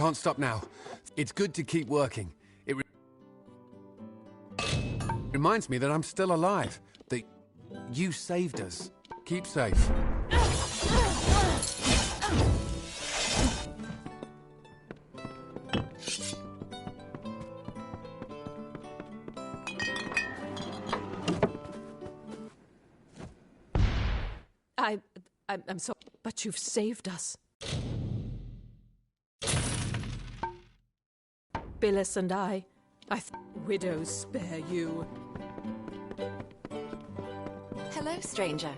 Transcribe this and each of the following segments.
can't stop now. It's good to keep working. It reminds me that I'm still alive. That you saved us. Keep safe. I'm sorry, but you've saved us. Billis and I widows spare you. Hello, stranger.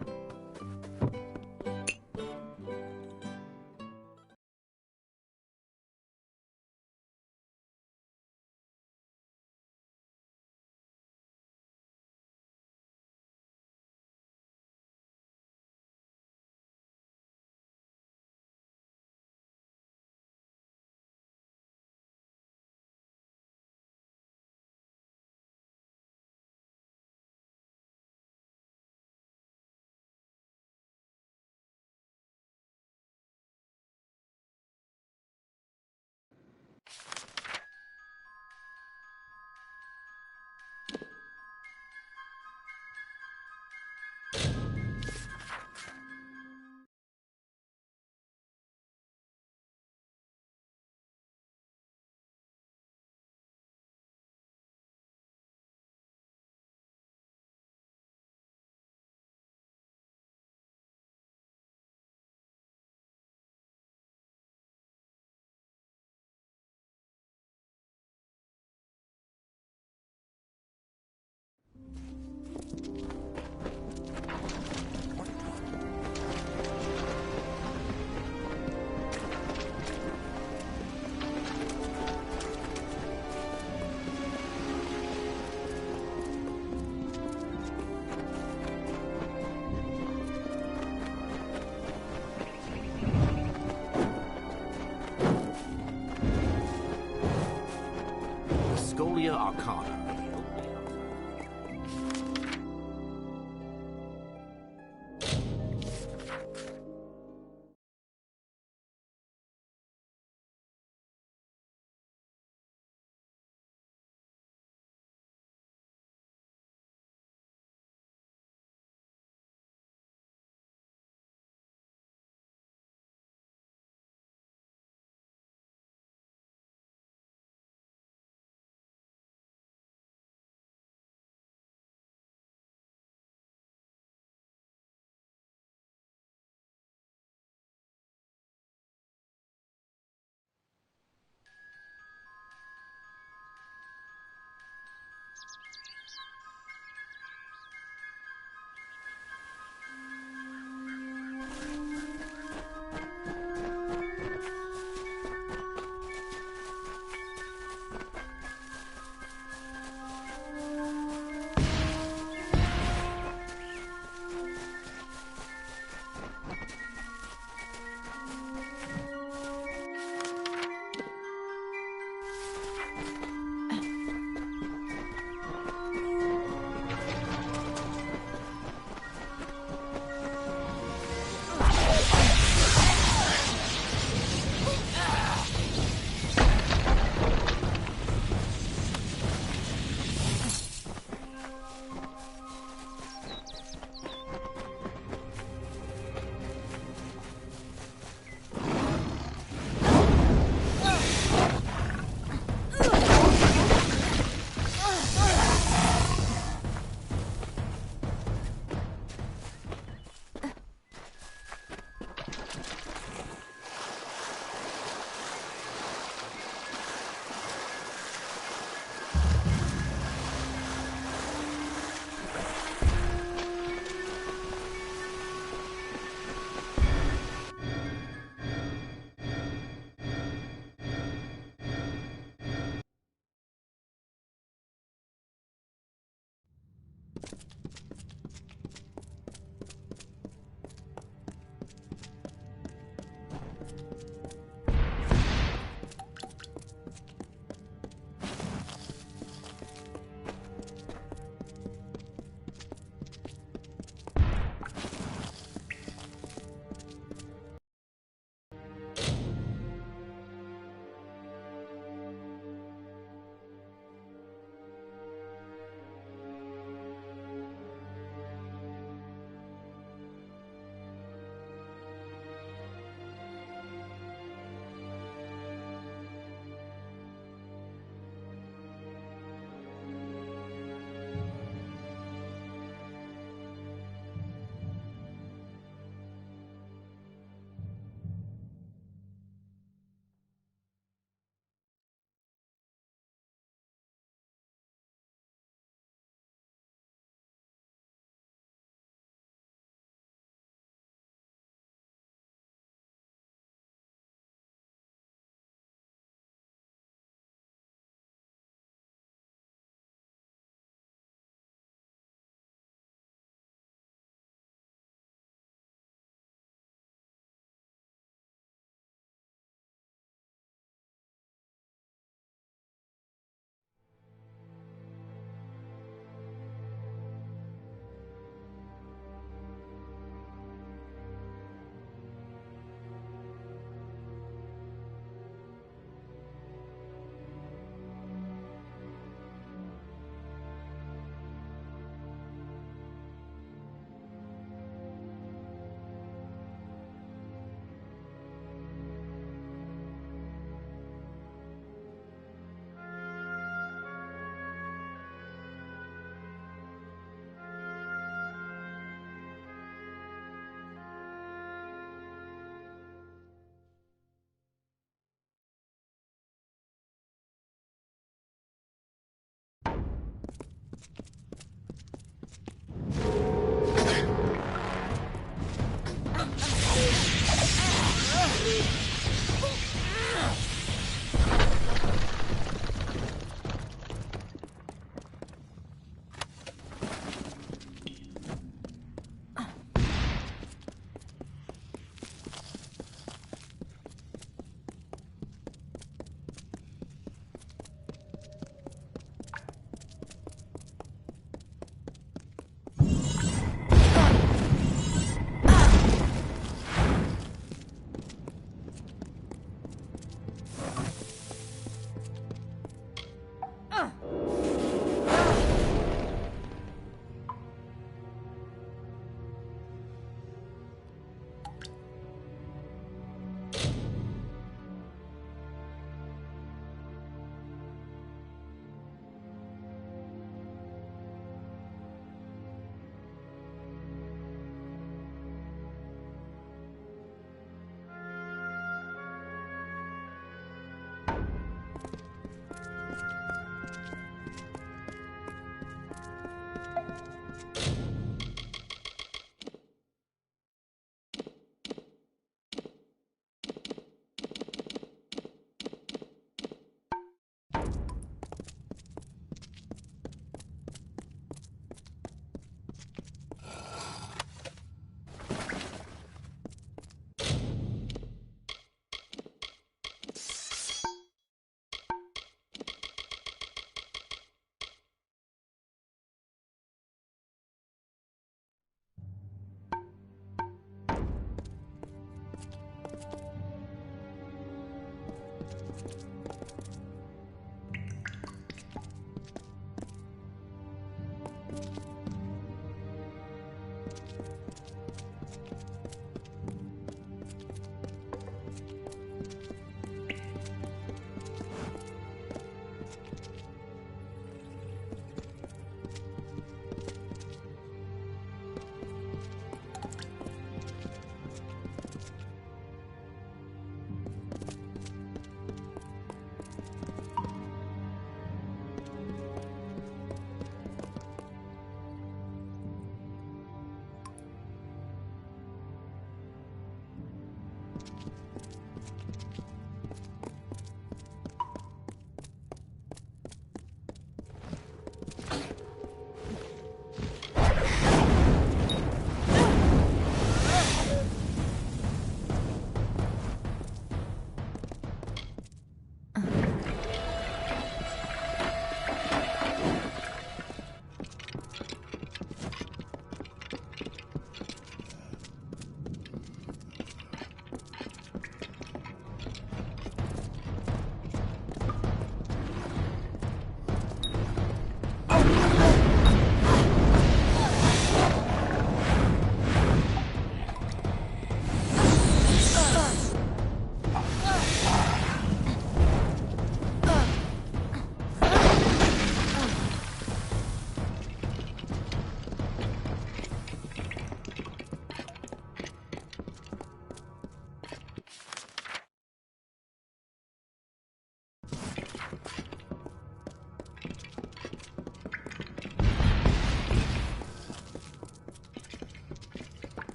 Arcana.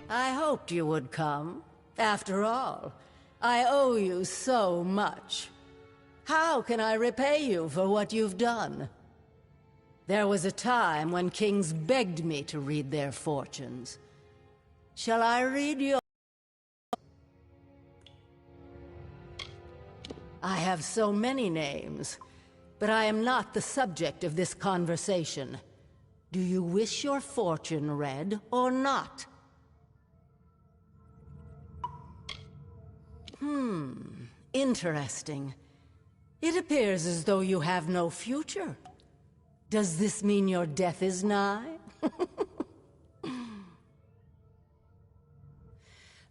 I hoped you would come. After all, I owe you so much. How can I repay you for what you've done? There was a time when kings begged me to read their fortunes. Shall I read your... have so many names, but I am not the subject of this conversation. Do you wish your fortune read or not? Interesting. It appears as though you have no future. Does this mean your death is nigh?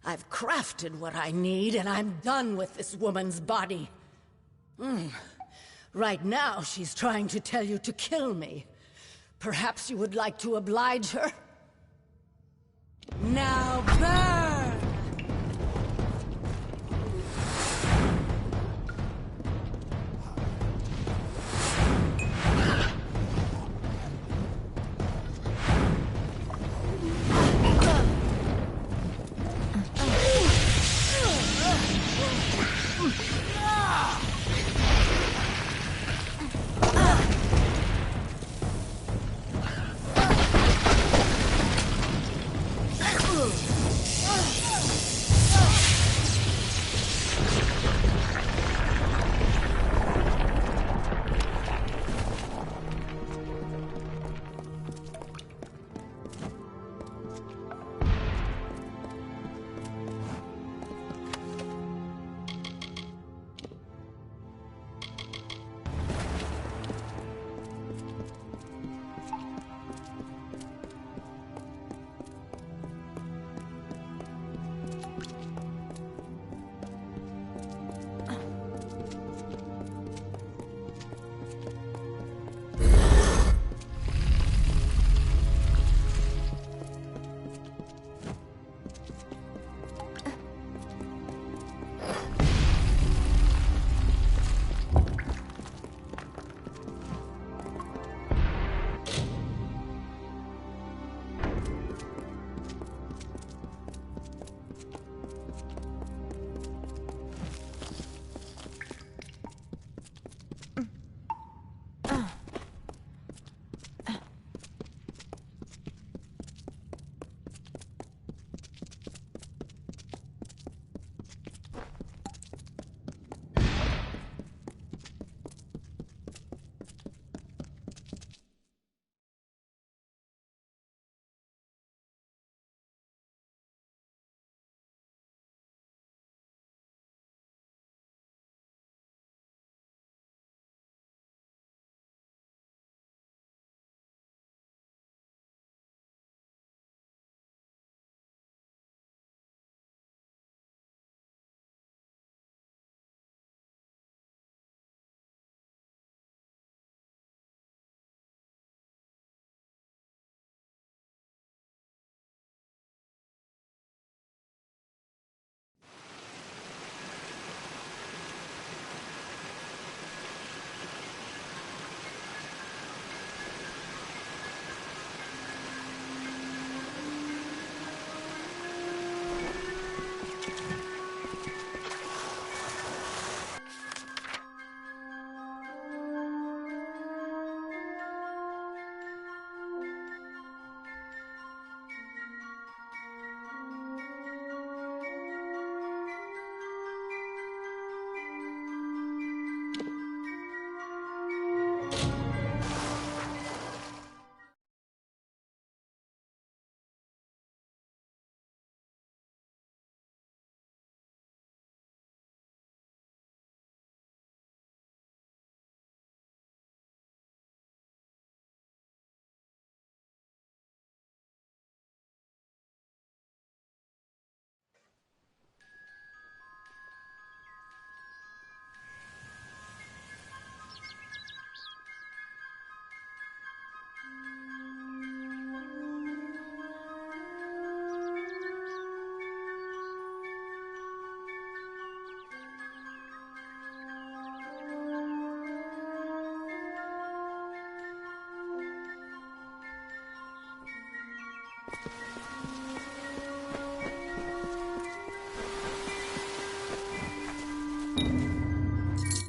I've crafted what I need, and I'm done with this woman's body. Right now, she's trying to tell you to kill me. Perhaps you would like to oblige her? Now burn!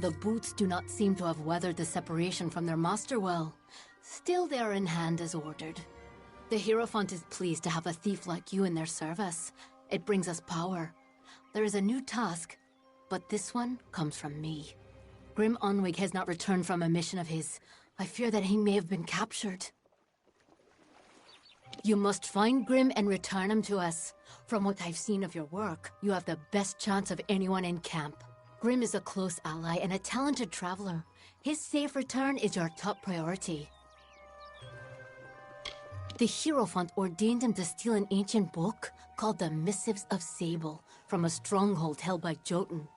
The boots do not seem to have weathered the separation from their master well. Still, they are in hand as ordered. The Hierophant is pleased to have a thief like you in their service. It brings us power. There is a new task, but this one comes from me. Grim Onwig has not returned from a mission of his. I fear that he may have been captured. You must find Grim and return him to us. From what I've seen of your work, you have the best chance of anyone in camp. Grim is a close ally and a talented traveler. His safe return is your top priority. The Hierophant ordained him to steal an ancient book called the Missives of Sable from a stronghold held by Jotun.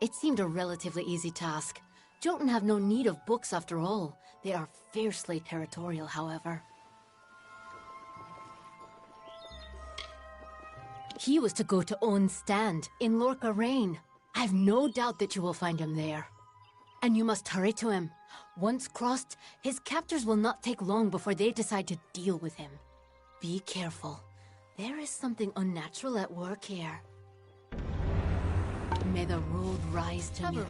It seemed a relatively easy task. Jotun have no need of books after all. They are fiercely territorial, however. He was to go to Owen's stand in Lorca Rain. I've no doubt that you will find him there. And you must hurry to him. Once crossed, his captors will not take long before they decide to deal with him. Be careful. There is something unnatural at work here. May the road rise to me.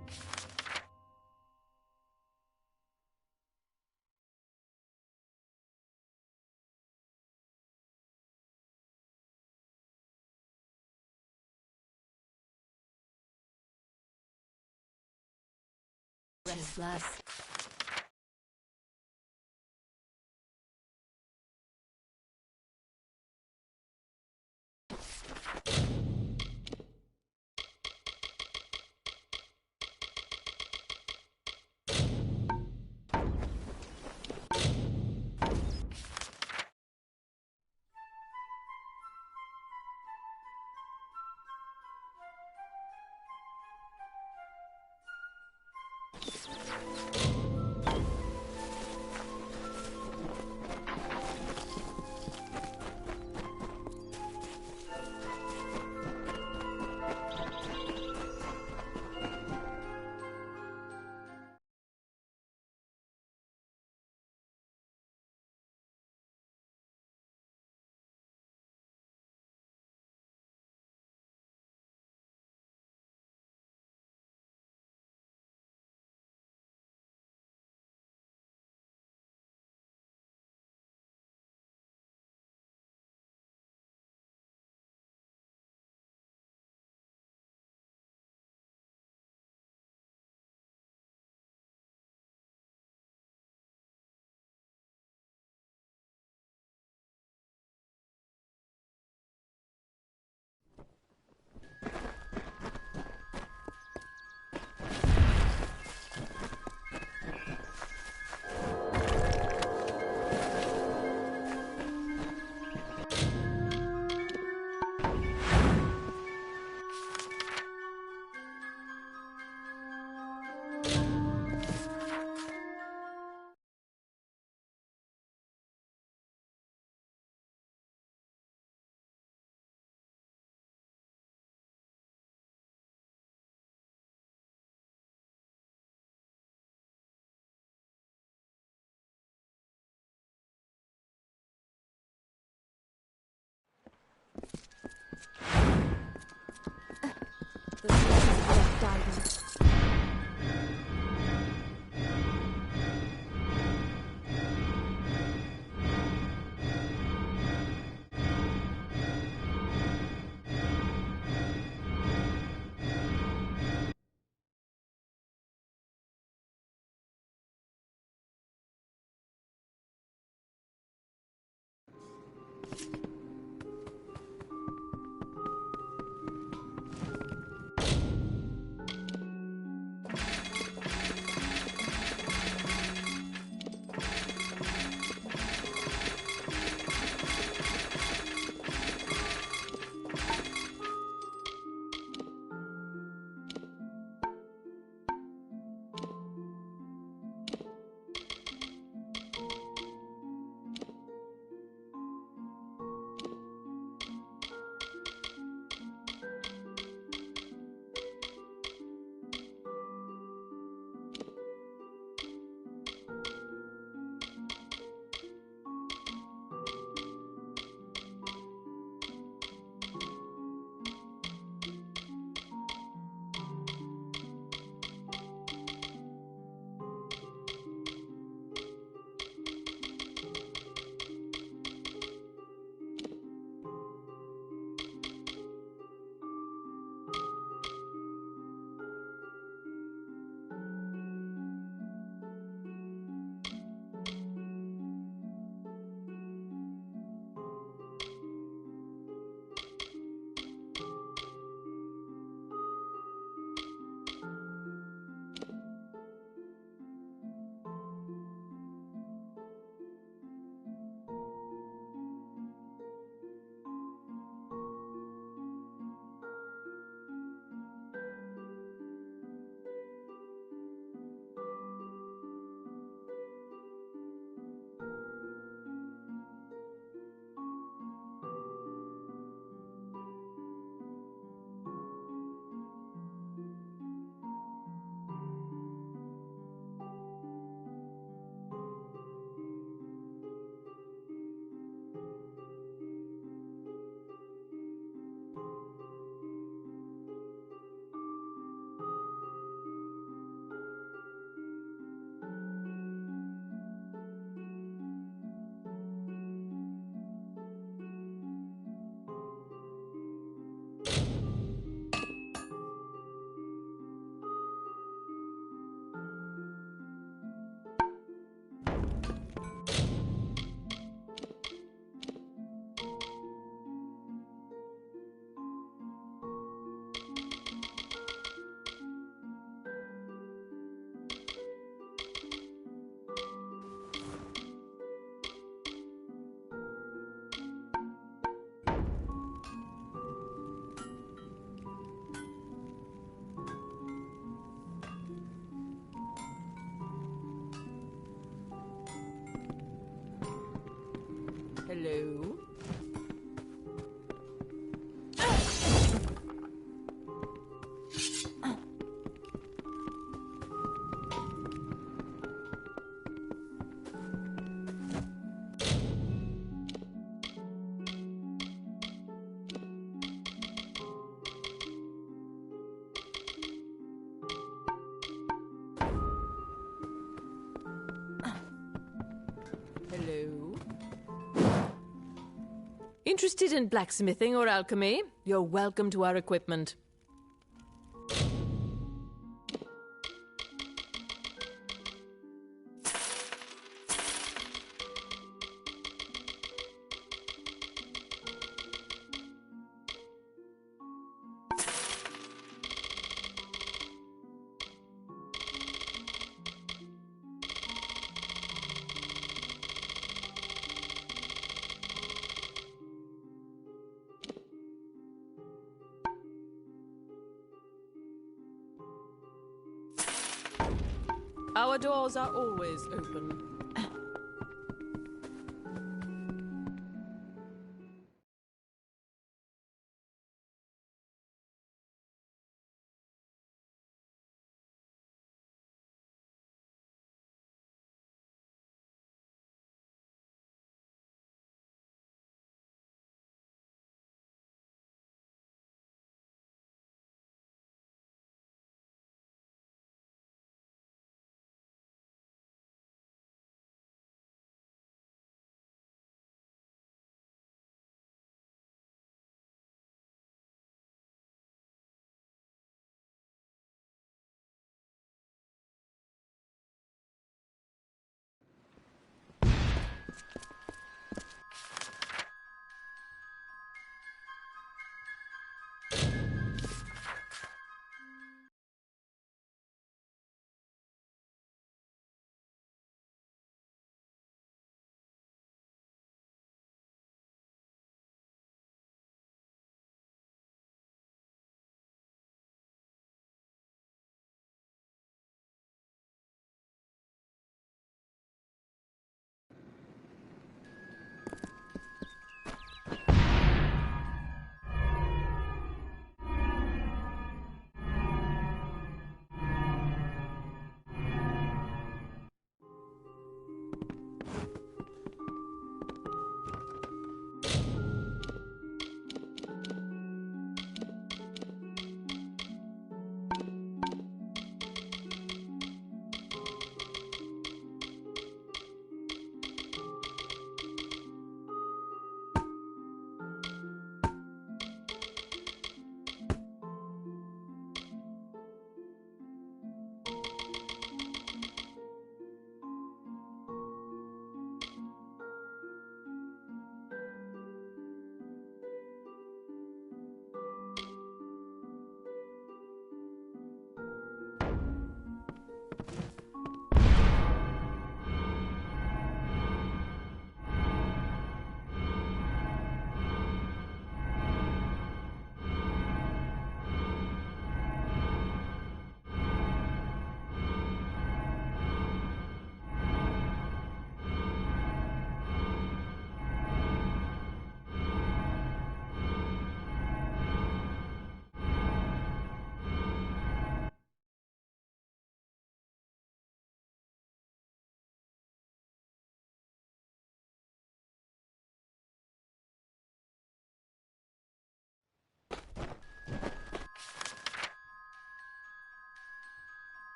Restless. Hello? Hello? Interested in blacksmithing or alchemy? You're welcome to our equipment. Our doors are always open.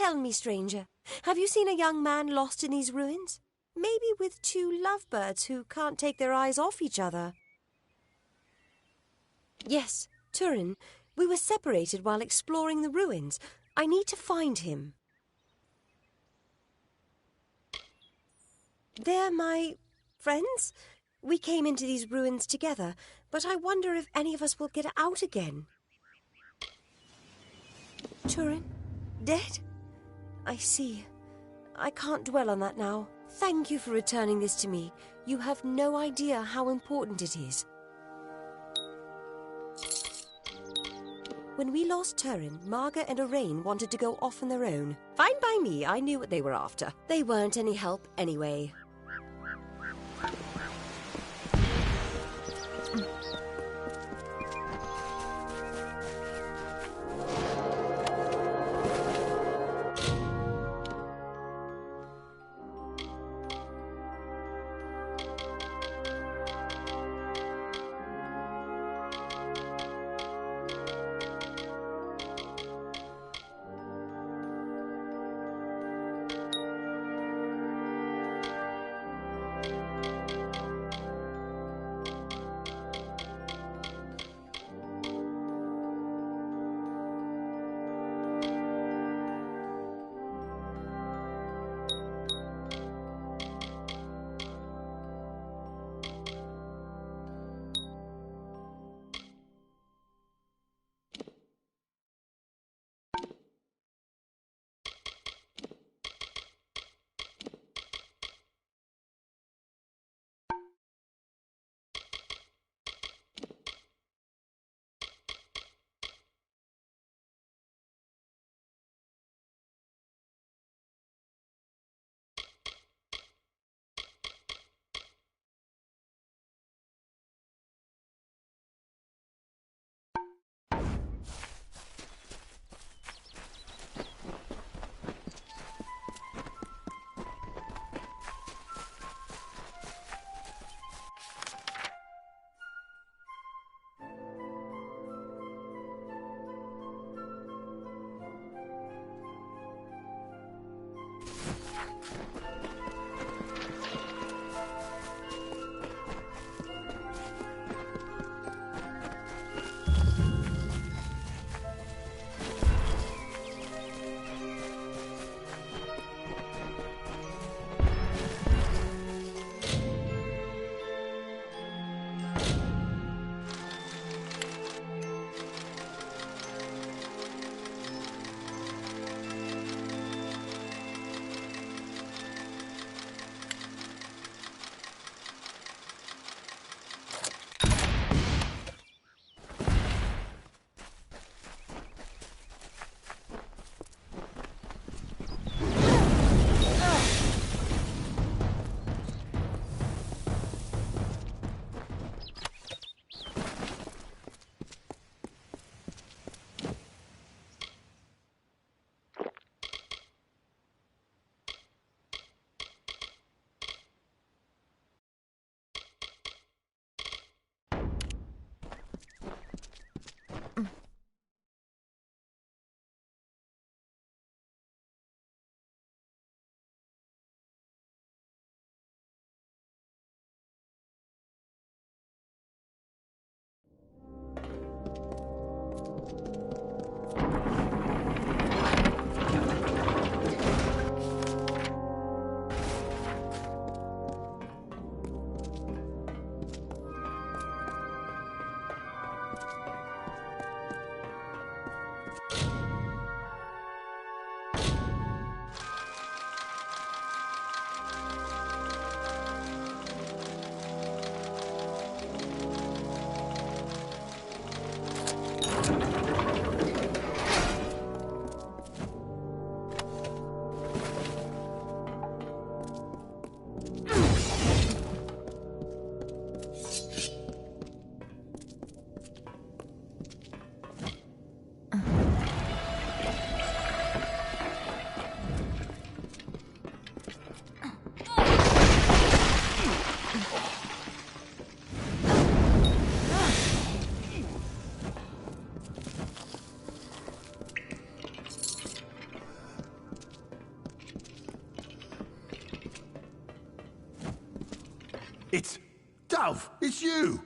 Tell me, stranger, have you seen a young man lost in these ruins? Maybe with two lovebirds who can't take their eyes off each other. Yes, Turin. We were separated while exploring the ruins. I need to find him. They're my friends. We came into these ruins together, but I wonder if any of us will get out again. Turin? Dead? I see. I can't dwell on that now. Thank you for returning this to me. You have no idea how important it is. When we lost Turin, Marga and Arain wanted to go off on their own. Fine by me, I knew what they were after. They weren't any help anyway. Dove, it's you!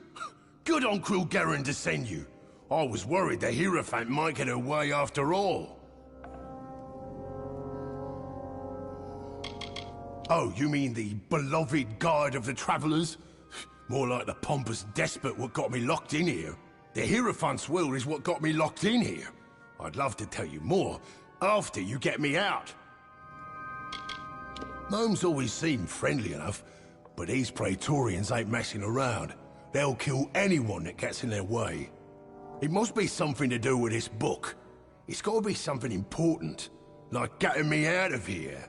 Good on Quill Garen to send you. I was worried the Hierophant might get away after all. Oh, you mean the beloved guide of the travellers? More like the pompous despot what got me locked in here. The Hierophant's will is what got me locked in here. I'd love to tell you more, after you get me out. Gnomes always seem friendly enough, but these Praetorians ain't messing around. They'll kill anyone that gets in their way. It must be something to do with this book. It's gotta be something important, like getting me out of here.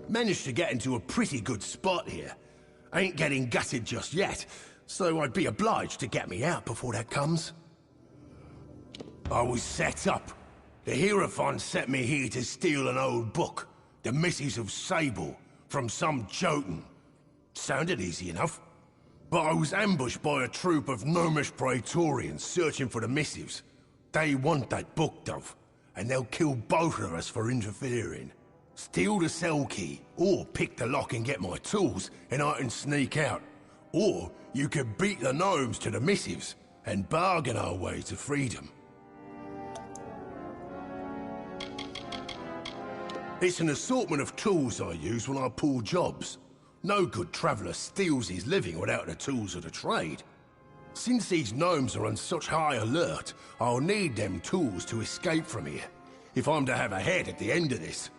Managed to get into a pretty good spot here. Ain't getting gutted just yet, so I'd be obliged to get me out before that comes. I was set up. The Hierophant set me here to steal an old book, The Missives of Sable, from some Jotun. Sounded easy enough. But I was ambushed by a troop of gnomish Praetorians searching for the missives. They want that book, Dove, and they'll kill both of us for interfering. Steal the cell key, or pick the lock and get my tools, and I can sneak out. Or you could beat the gnomes to the missives, and bargain our way to freedom. It's an assortment of tools I use when I pull jobs. No good traveller steals his living without the tools of the trade. Since these gnomes are on such high alert, I'll need them tools to escape from here, if I'm to have a head at the end of this.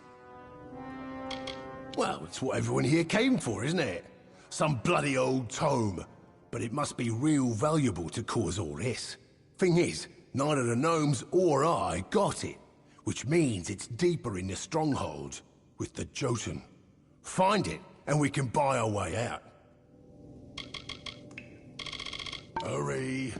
Well, it's what everyone here came for, isn't it? Some bloody old tome. But it must be real valuable to cause all this. Thing is, neither the gnomes or I got it, which means it's deeper in the stronghold, with the Jotun. Find it, and we can buy our way out. Hurry.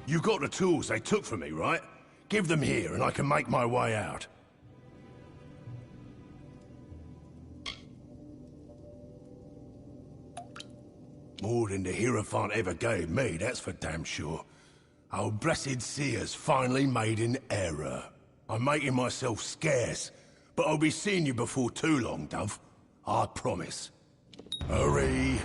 You got the tools they took from me, right? Give them here and I can make my way out. More than the Hierophant ever gave me, that's for damn sure. Our blessed seer's finally made an error. I'm making myself scarce, but I'll be seeing you before too long, Dove. I promise. Hurry!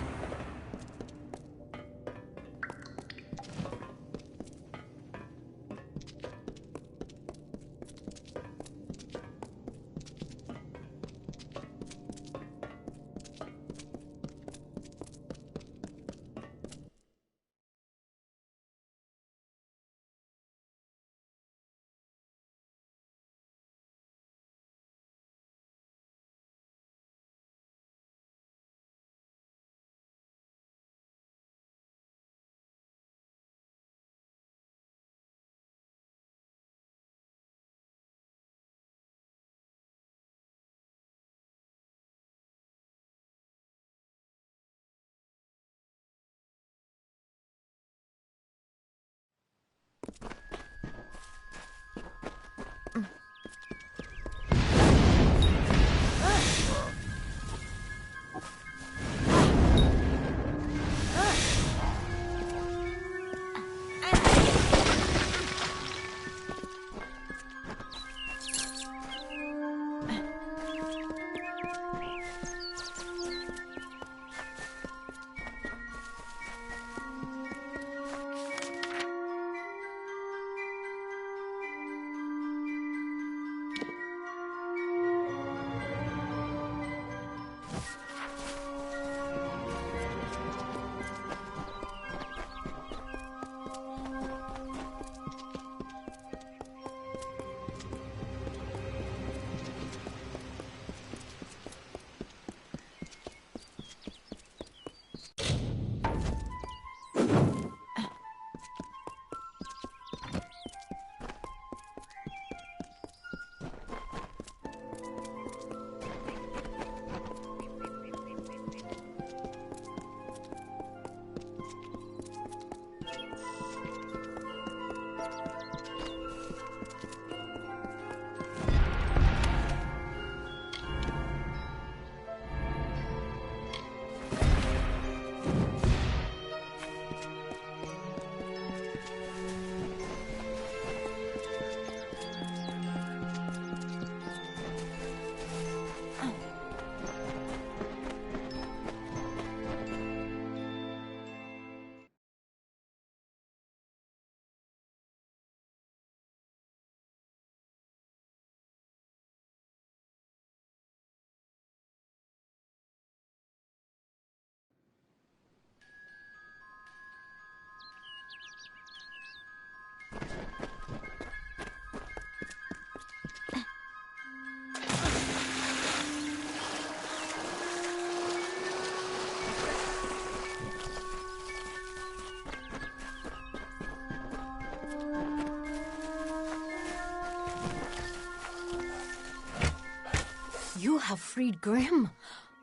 have freed Grimm.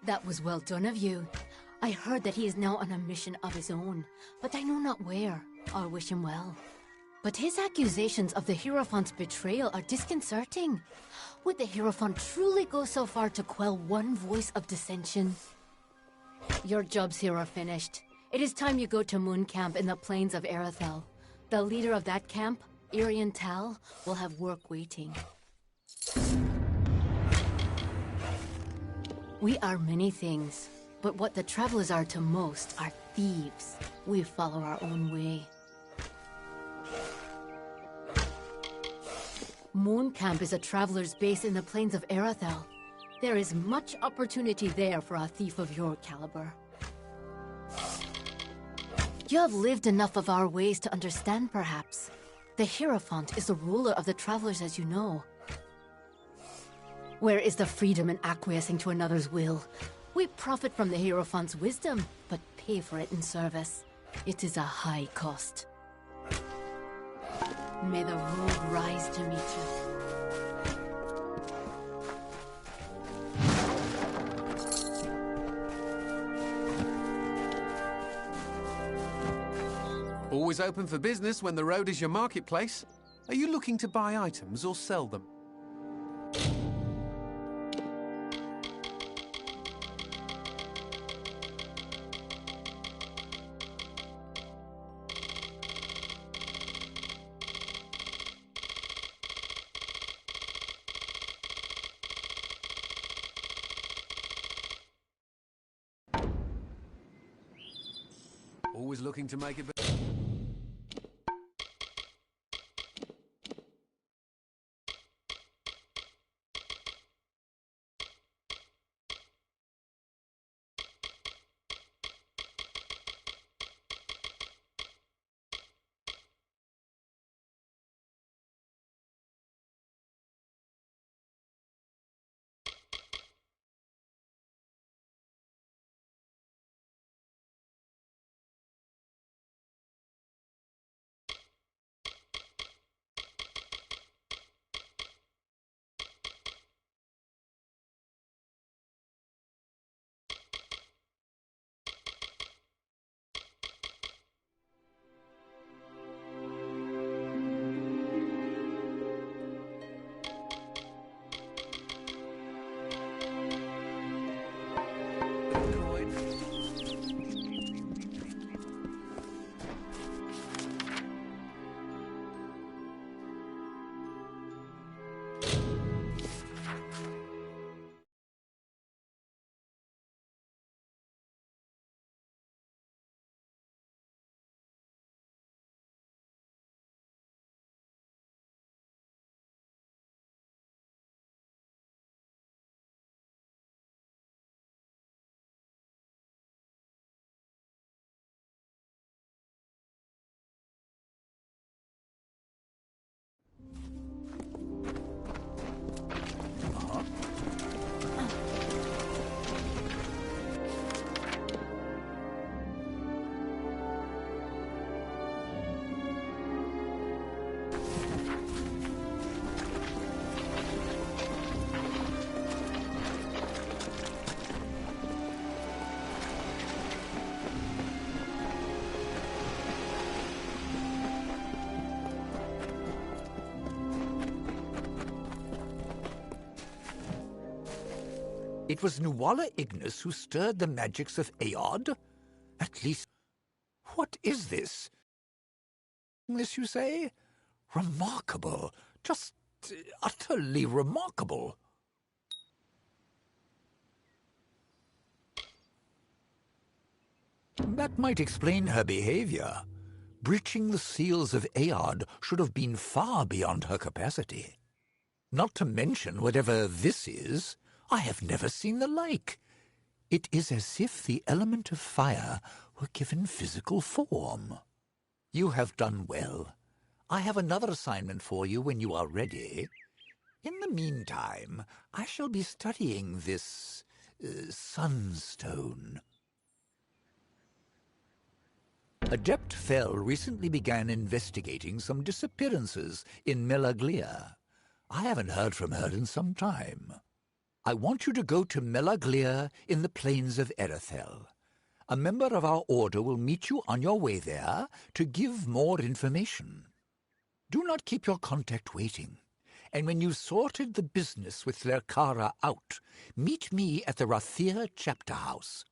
That was well done of you. I heard that he is now on a mission of his own, but I know not where. I wish him well. But his accusations of the Hierophant's betrayal are disconcerting. Would the Hierophant truly go so far to quell one voice of dissension? Your jobs here are finished. It is time you go to Moon Camp in the plains of Arethel. The leader of that camp, Irian Tal, will have work waiting. We are many things, but what the travelers are to most are thieves. We follow our own way. Moon Camp is a traveler's base in the plains of Arethel. There is much opportunity there for a thief of your caliber. You have lived enough of our ways to understand, perhaps. The Hierophant is the ruler of the travelers, as you know. Where is the freedom in acquiescing to another's will? We profit from the Hierophant's wisdom, but pay for it in service. It is a high cost. May the road rise to meet you. Always open for business when the road is your marketplace. Are you looking to buy items or sell them? Always looking to make it better. It was Nuala Ignis who stirred the magics of Aod? At least, what is this? This, you say? Remarkable. Just utterly remarkable. That might explain her behavior. Breaching the seals of Aod should have been far beyond her capacity. Not to mention whatever this is. I have never seen the like. It is as if the element of fire were given physical form. You have done well. I have another assignment for you when you are ready. In the meantime, I shall be studying this sunstone. Adept Fell recently began investigating some disappearances in Melaglia. I haven't heard from her in some time. I want you to go to Melaglir in the plains of Erethel. A member of our order will meet you on your way there to give more information. Do not keep your contact waiting, and when you've sorted the business with Lerkara out, meet me at the Rathir chapter house.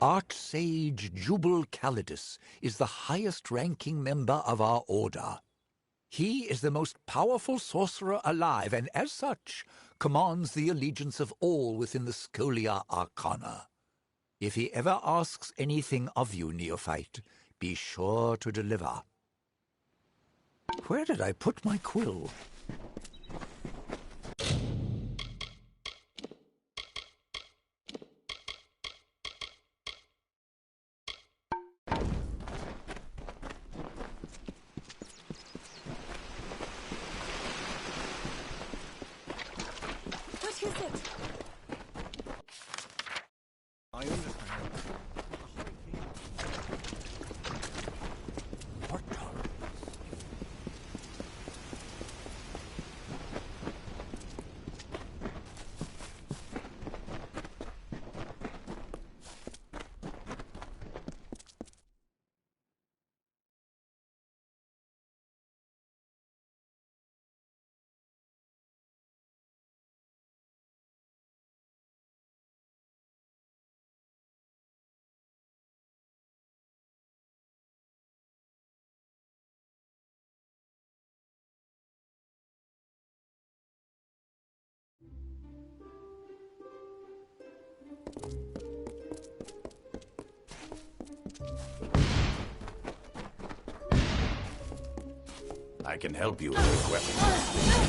Archsage Jubal Calidus is the highest-ranking member of our order. He is the most powerful sorcerer alive, and as such, commands the allegiance of all within the Scholia Arcana. If he ever asks anything of you, neophyte, be sure to deliver. Where did I put my quill? I can help you with equipment.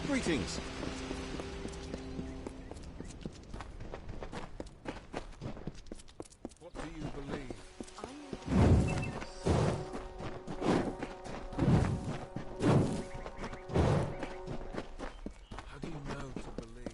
Greetings. What do you believe? How do you know to believe?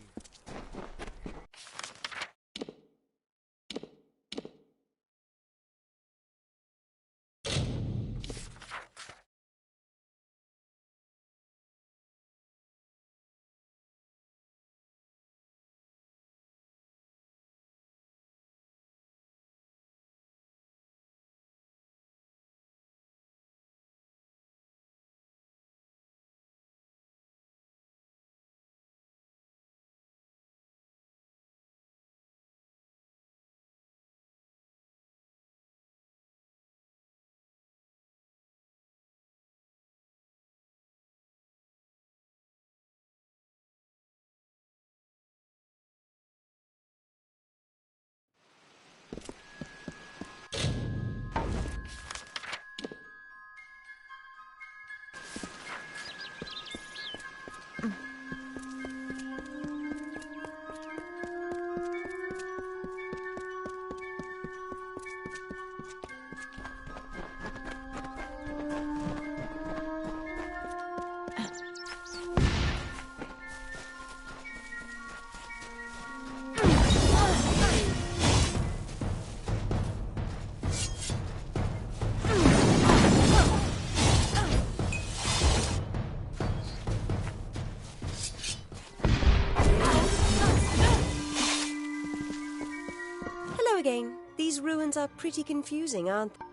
Again, these ruins are pretty confusing, aren't they?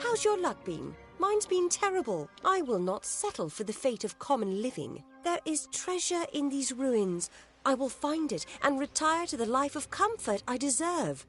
How's your luck been? Mine's been terrible. I will not settle for the fate of common living. There is treasure in these ruins. I will find it and retire to the life of comfort I deserve.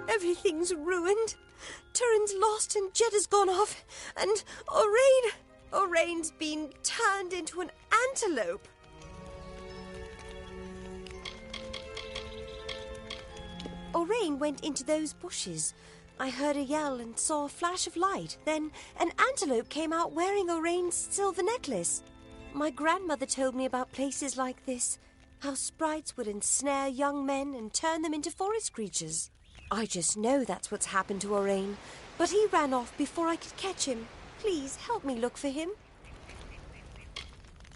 Everything's ruined. Turin's lost and Jeddah's gone off. And Orain's been turned into an antelope. Orain went into those bushes. I heard a yell and saw a flash of light. Then an antelope came out wearing Orain's silver necklace. My grandmother told me about places like this, how sprites would ensnare young men and turn them into forest creatures. I just know that's what's happened to Orain, but he ran off before I could catch him. Please help me look for him.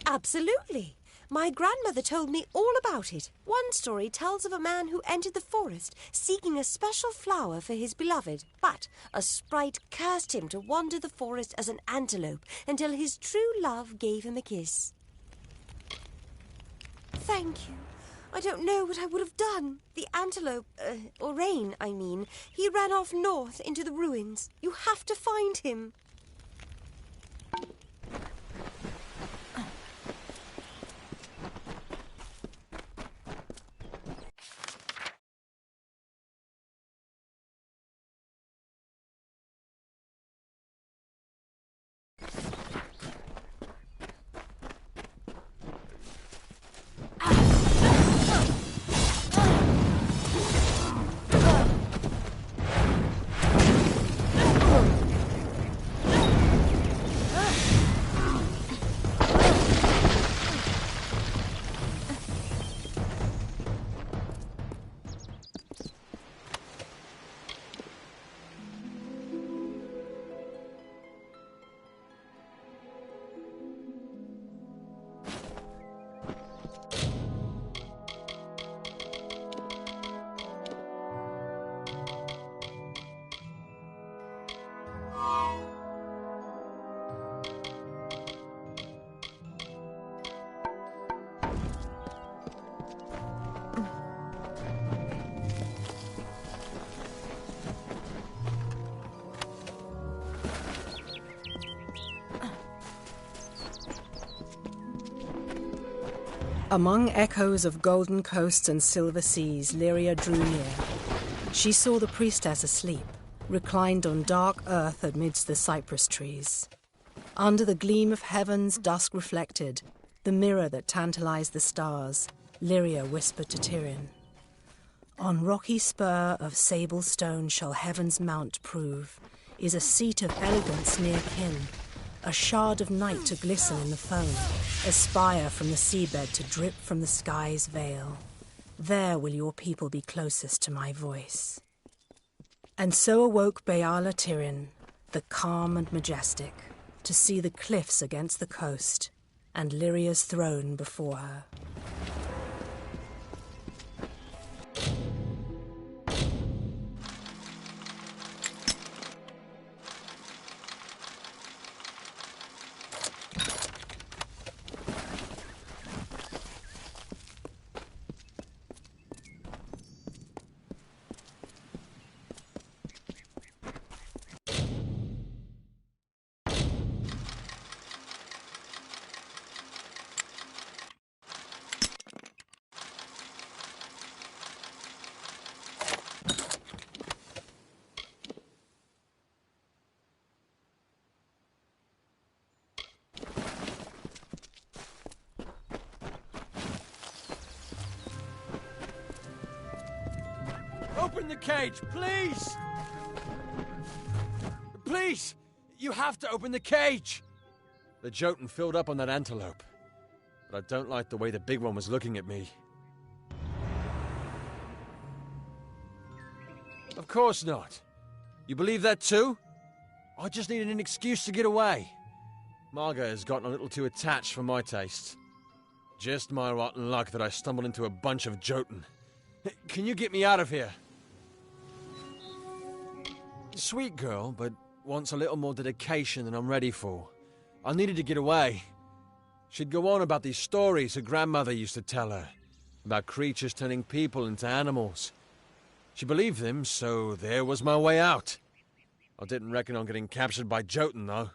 Absolutely. My grandmother told me all about it. One story tells of a man who entered the forest seeking a special flower for his beloved, but a sprite cursed him to wander the forest as an antelope until his true love gave him a kiss. Thank you. I don't know what I would have done. The antelope, Orain, I mean, he ran off north into the ruins. You have to find him. Among echoes of golden coasts and silver seas, Lyria drew near. She saw the priestess asleep, reclined on dark earth amidst the cypress trees. Under the gleam of heaven's dusk reflected, the mirror that tantalized the stars, Lyria whispered to Tyrion, "On rocky spur of sable stone shall heaven's mount prove, is a seat of elegance near kin, a shard of night to glisten in the foam, a spire from the seabed to drip from the sky's veil. There will your people be closest to my voice." And so awoke Beala Tyrion, the calm and majestic, to see the cliffs against the coast, and Lyria's throne before her. Open the cage, please! Please! You have to open the cage! The Jotun filled up on that antelope. But I don't like the way the big one was looking at me. Of course not. You believe that too? I just needed an excuse to get away. Marga has gotten a little too attached for my taste. Just my rotten luck that I stumbled into a bunch of Jotun. Can you get me out of here? Sweet girl, but wants a little more dedication than I'm ready for. I needed to get away. She'd go on about these stories her grandmother used to tell her, about creatures turning people into animals. She believed them, so there was my way out. I didn't reckon on getting captured by Jotun, though.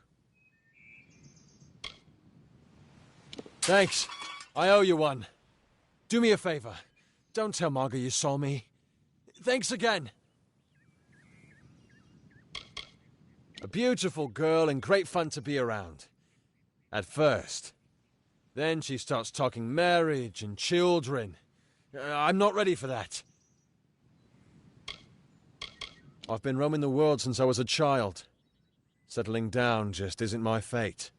Thanks. I owe you one. Do me a favor. Don't tell Marga you saw me. Thanks again. A beautiful girl and great fun to be around. At first. Then she starts talking marriage and children. I'm not ready for that. I've been roaming the world since I was a child. Settling down just isn't my fate.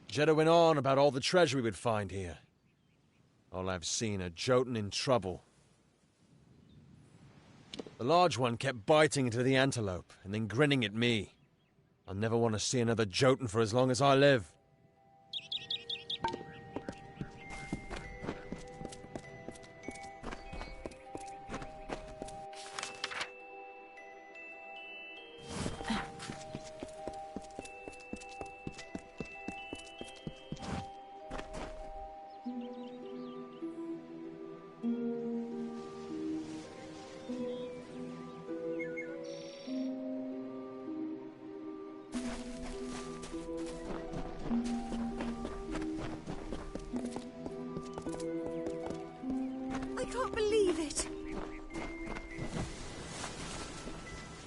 Jeddah went on about all the treasure we would find here. All I've seen are Jotun in trouble. The large one kept biting into the antelope and then grinning at me. I'll never want to see another Jotun for as long as I live.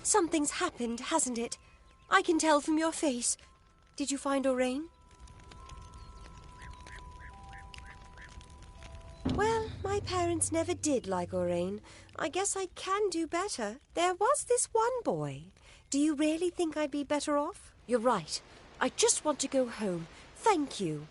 Something's happened, hasn't it? I can tell from your face. Did you find Orain? Well, my parents never did like Orain. I guess I can do better. There was this one boy. Do you really think I'd be better off? You're right. I just want to go home. Thank you.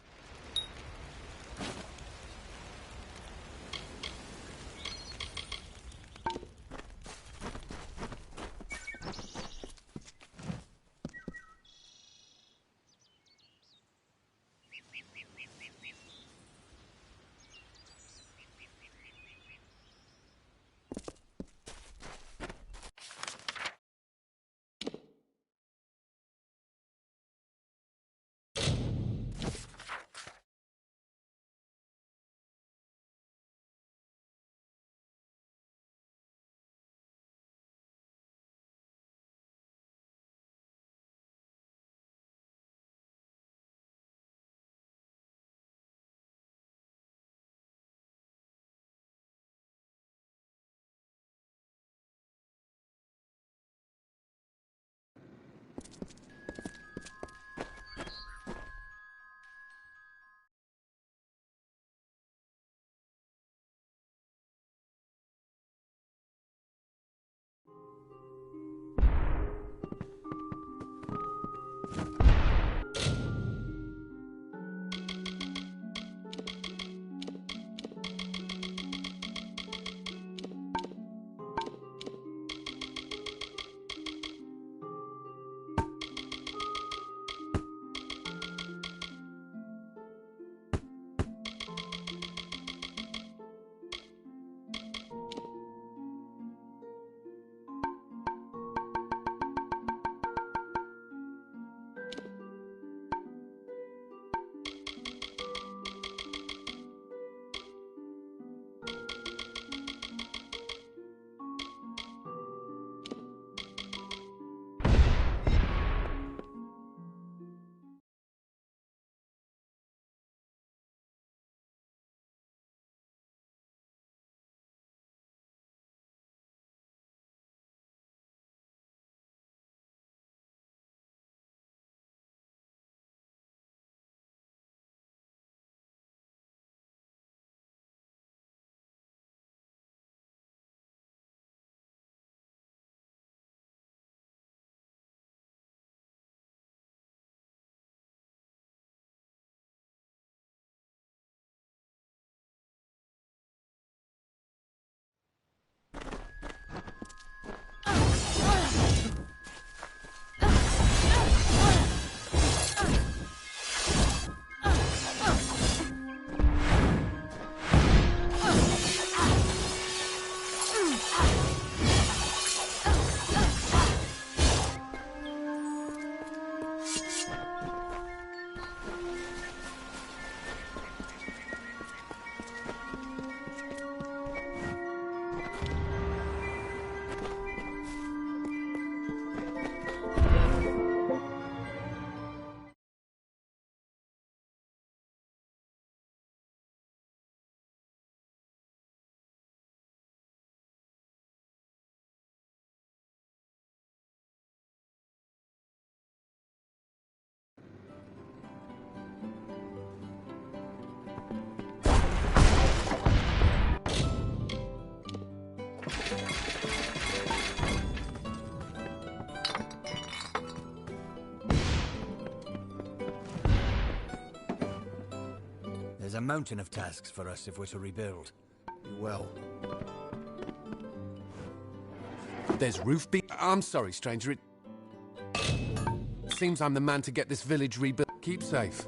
There's a mountain of tasks for us if we're to rebuild. Well. There's I'm sorry, stranger. It seems I'm the man to get this village rebuilt. Keep safe.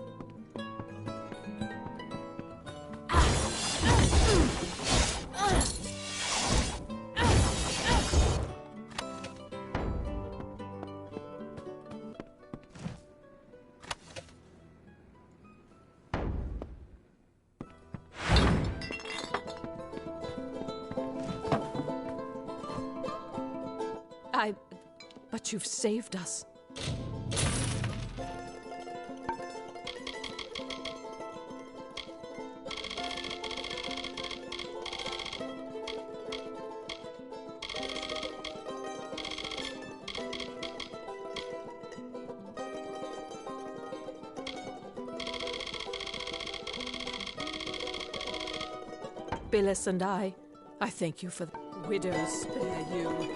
But you've saved us. Billis and I thank you for the widows spare you.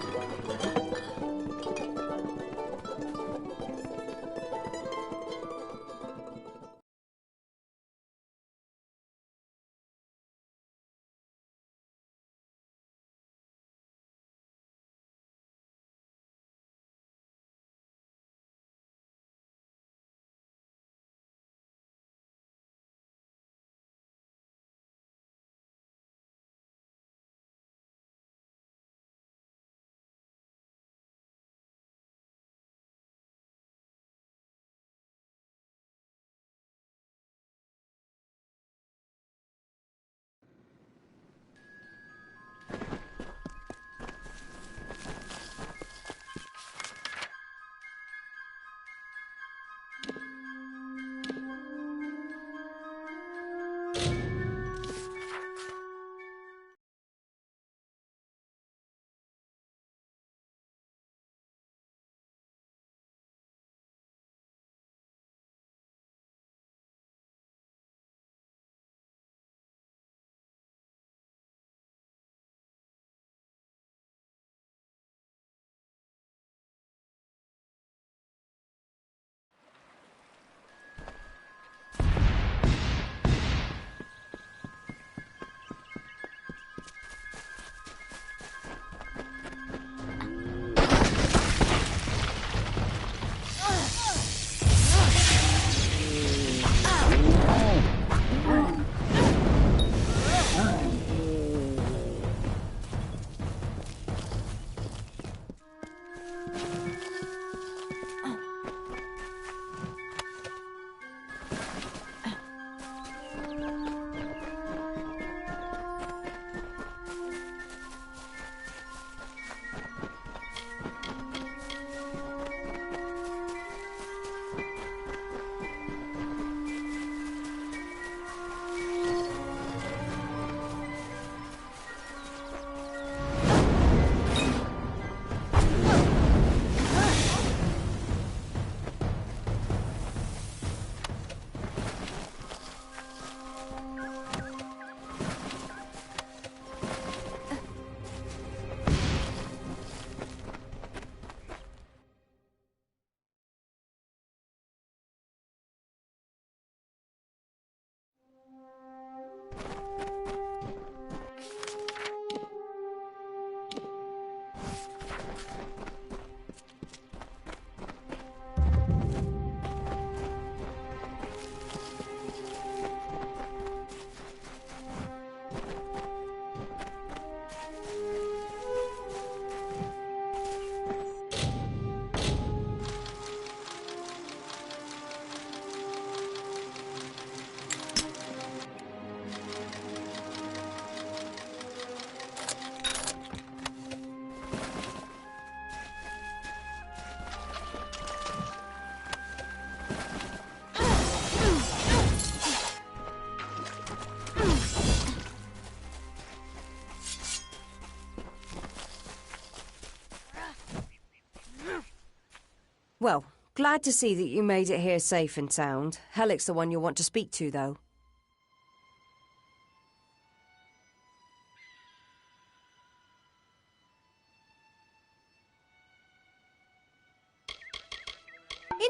Well, glad to see that you made it here safe and sound. Helic's the one you'll want to speak to, though.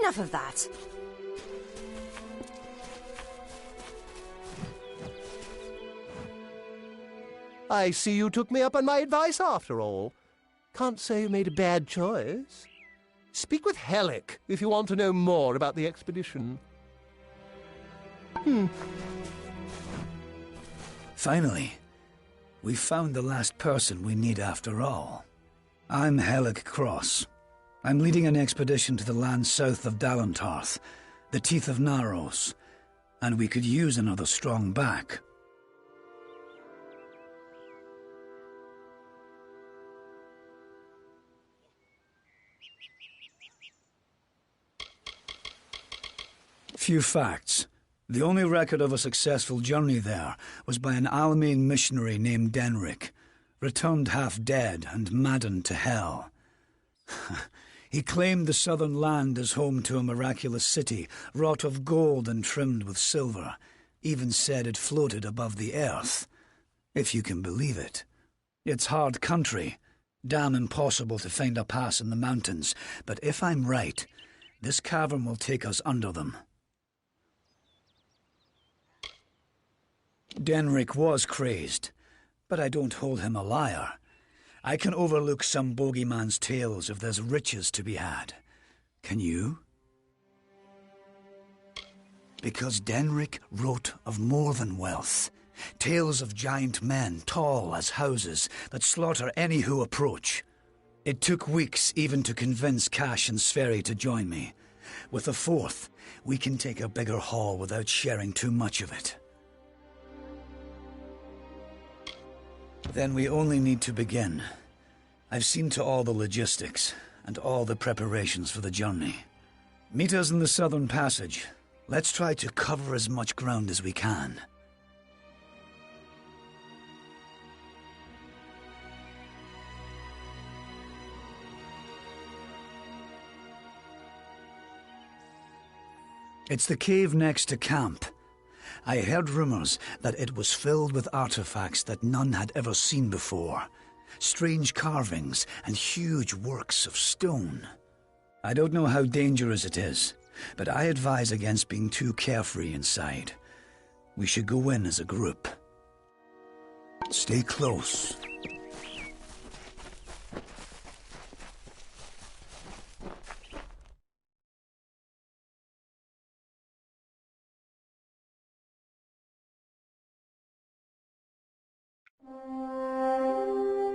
Enough of that. I see you took me up on my advice after all. Can't say you made a bad choice. Speak with Helic if you want to know more about the expedition. Finally, we found the last person we need after all. I'm Helic Cross. I'm leading an expedition to the land south of Dalentarth, the Teeth of Naros, and we could use another strong back. Few facts. The only record of a successful journey there was by an Almain missionary named Denric, returned half dead and maddened to hell. He claimed the southern land as home to a miraculous city, wrought of gold and trimmed with silver, even said it floated above the earth. If you can believe it. It's hard country, damn impossible to find a pass in the mountains, but if I'm right, this cavern will take us under them. Denric was crazed, but I don't hold him a liar. I can overlook some bogeyman's tales if there's riches to be had. Can you? Because Denric wrote of more than wealth. Tales of giant men, tall as houses, that slaughter any who approach. It took weeks even to convince Cash and Sverri to join me. With a fourth, we can take a bigger haul without sharing too much of it. Then we only need to begin. I've seen to all the logistics, and all the preparations for the journey. Meet us in the Southern Passage. Let's try to cover as much ground as we can. It's the cave next to camp. I heard rumors that it was filled with artifacts that none had ever seen before. Strange carvings and huge works of stone. I don't know how dangerous it is, but I advise against being too carefree inside. We should go in as a group. Stay close.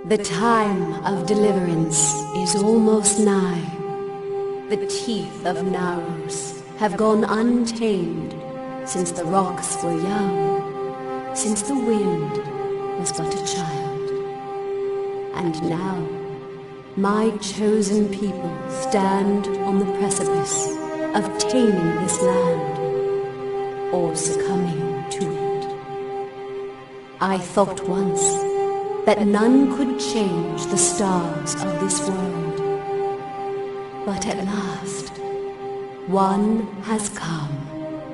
The time of deliverance is almost nigh. The teeth of Naros have gone untamed since the rocks were young, since the wind was but a child. And now, my chosen people stand on the precipice of taming this land, or succumbing to it. I thought once that none could change the stars of this world. But at last, one has come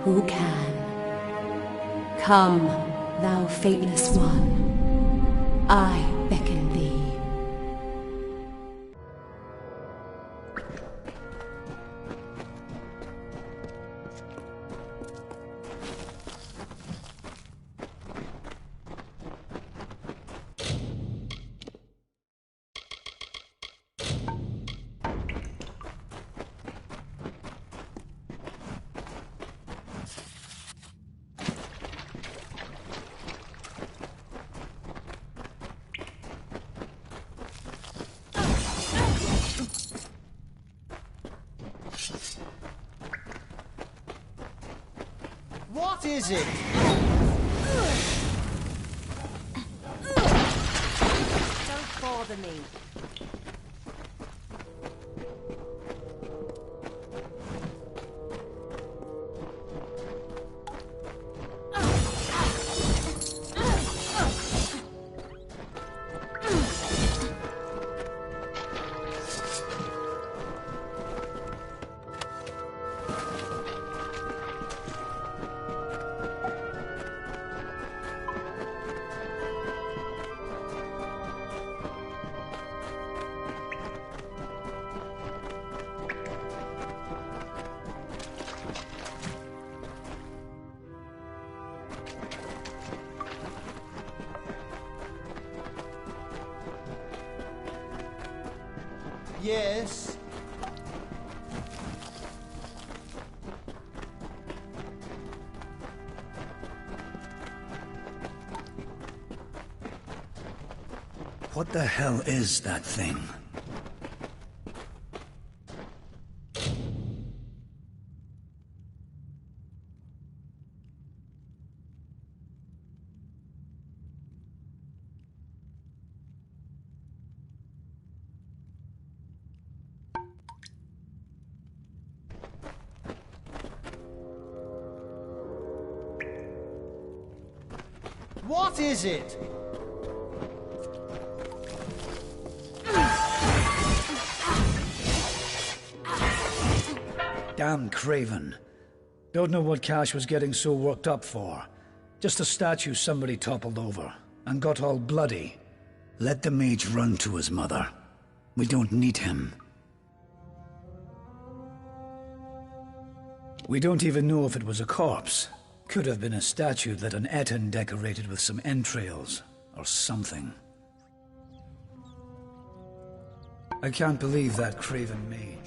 who can. Come, thou fateless one, I beckon thee. What is it? Don't bother me. Yes? What the hell is that thing? What is it? Damn Craven. Don't know what Cash was getting so worked up for. Just a statue somebody toppled over, and got all bloody. Let the mage run to his mother. We don't need him. We don't even know if it was a corpse. Could have been a statue that an Etten decorated with some entrails, or something. I can't believe that Craven mage.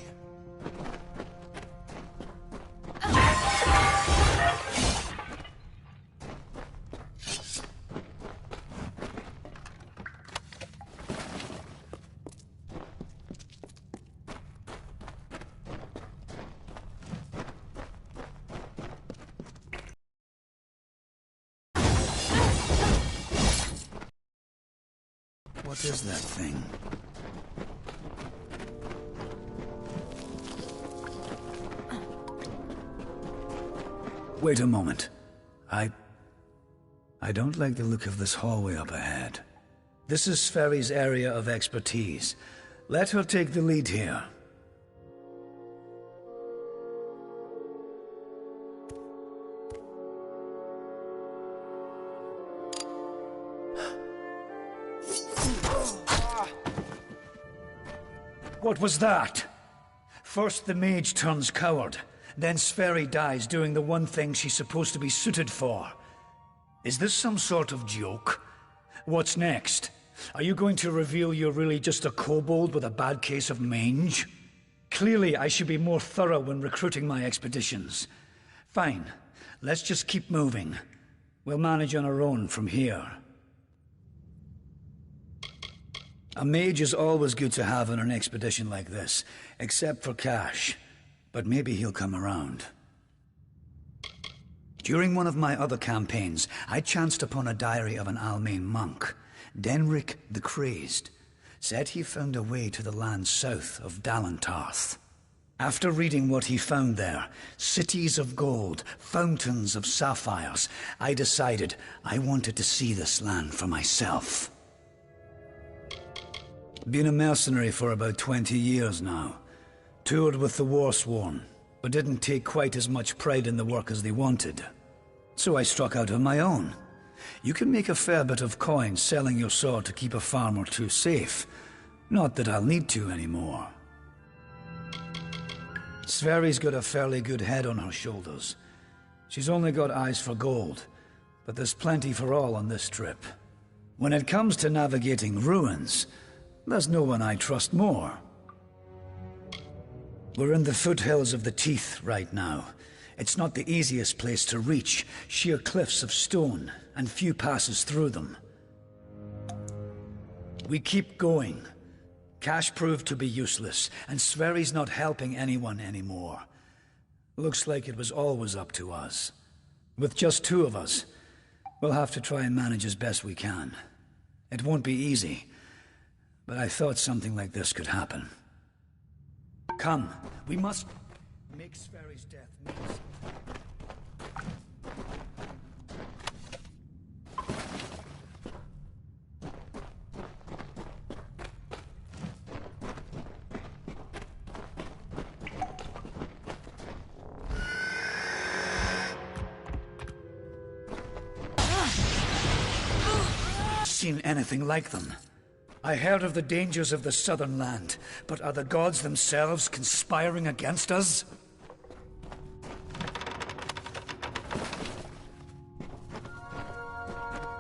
What is that thing? Wait a moment. I don't like the look of this hallway up ahead. This is Sferry's area of expertise. Let her take the lead here. What was that? First the mage turns coward, then Sferry dies doing the one thing she's supposed to be suited for. Is this some sort of joke? What's next? Are you going to reveal you're really just a kobold with a bad case of mange? Clearly I should be more thorough when recruiting my expeditions. Fine, let's just keep moving. We'll manage on our own from here. A mage is always good to have on an expedition like this, except for Cash. But maybe he'll come around. During one of my other campaigns, I chanced upon a diary of an Almain monk, Denric the Crazed. Said he found a way to the land south of Dalantarth. After reading what he found there, cities of gold, fountains of sapphires, I decided I wanted to see this land for myself. Been a mercenary for about 20 years now. Toured with the Warsworn, but didn't take quite as much pride in the work as they wanted. So I struck out on my own. You can make a fair bit of coin selling your sword to keep a farm or two safe. Not that I'll need to anymore. Sverry's got a fairly good head on her shoulders. She's only got eyes for gold, but there's plenty for all on this trip. When it comes to navigating ruins, there's no one I trust more. We're in the foothills of the Teeth right now. It's not the easiest place to reach, sheer cliffs of stone, and few passes through them. We keep going. Cash proved to be useless, and Sverry's not helping anyone anymore. Looks like it was always up to us. With just two of us, we'll have to try and manage as best we can. It won't be easy, but I thought something like this could happen. Come, we must make Sverry's death mean something. Seen anything like them? I heard of the dangers of the southern land, but are the gods themselves conspiring against us?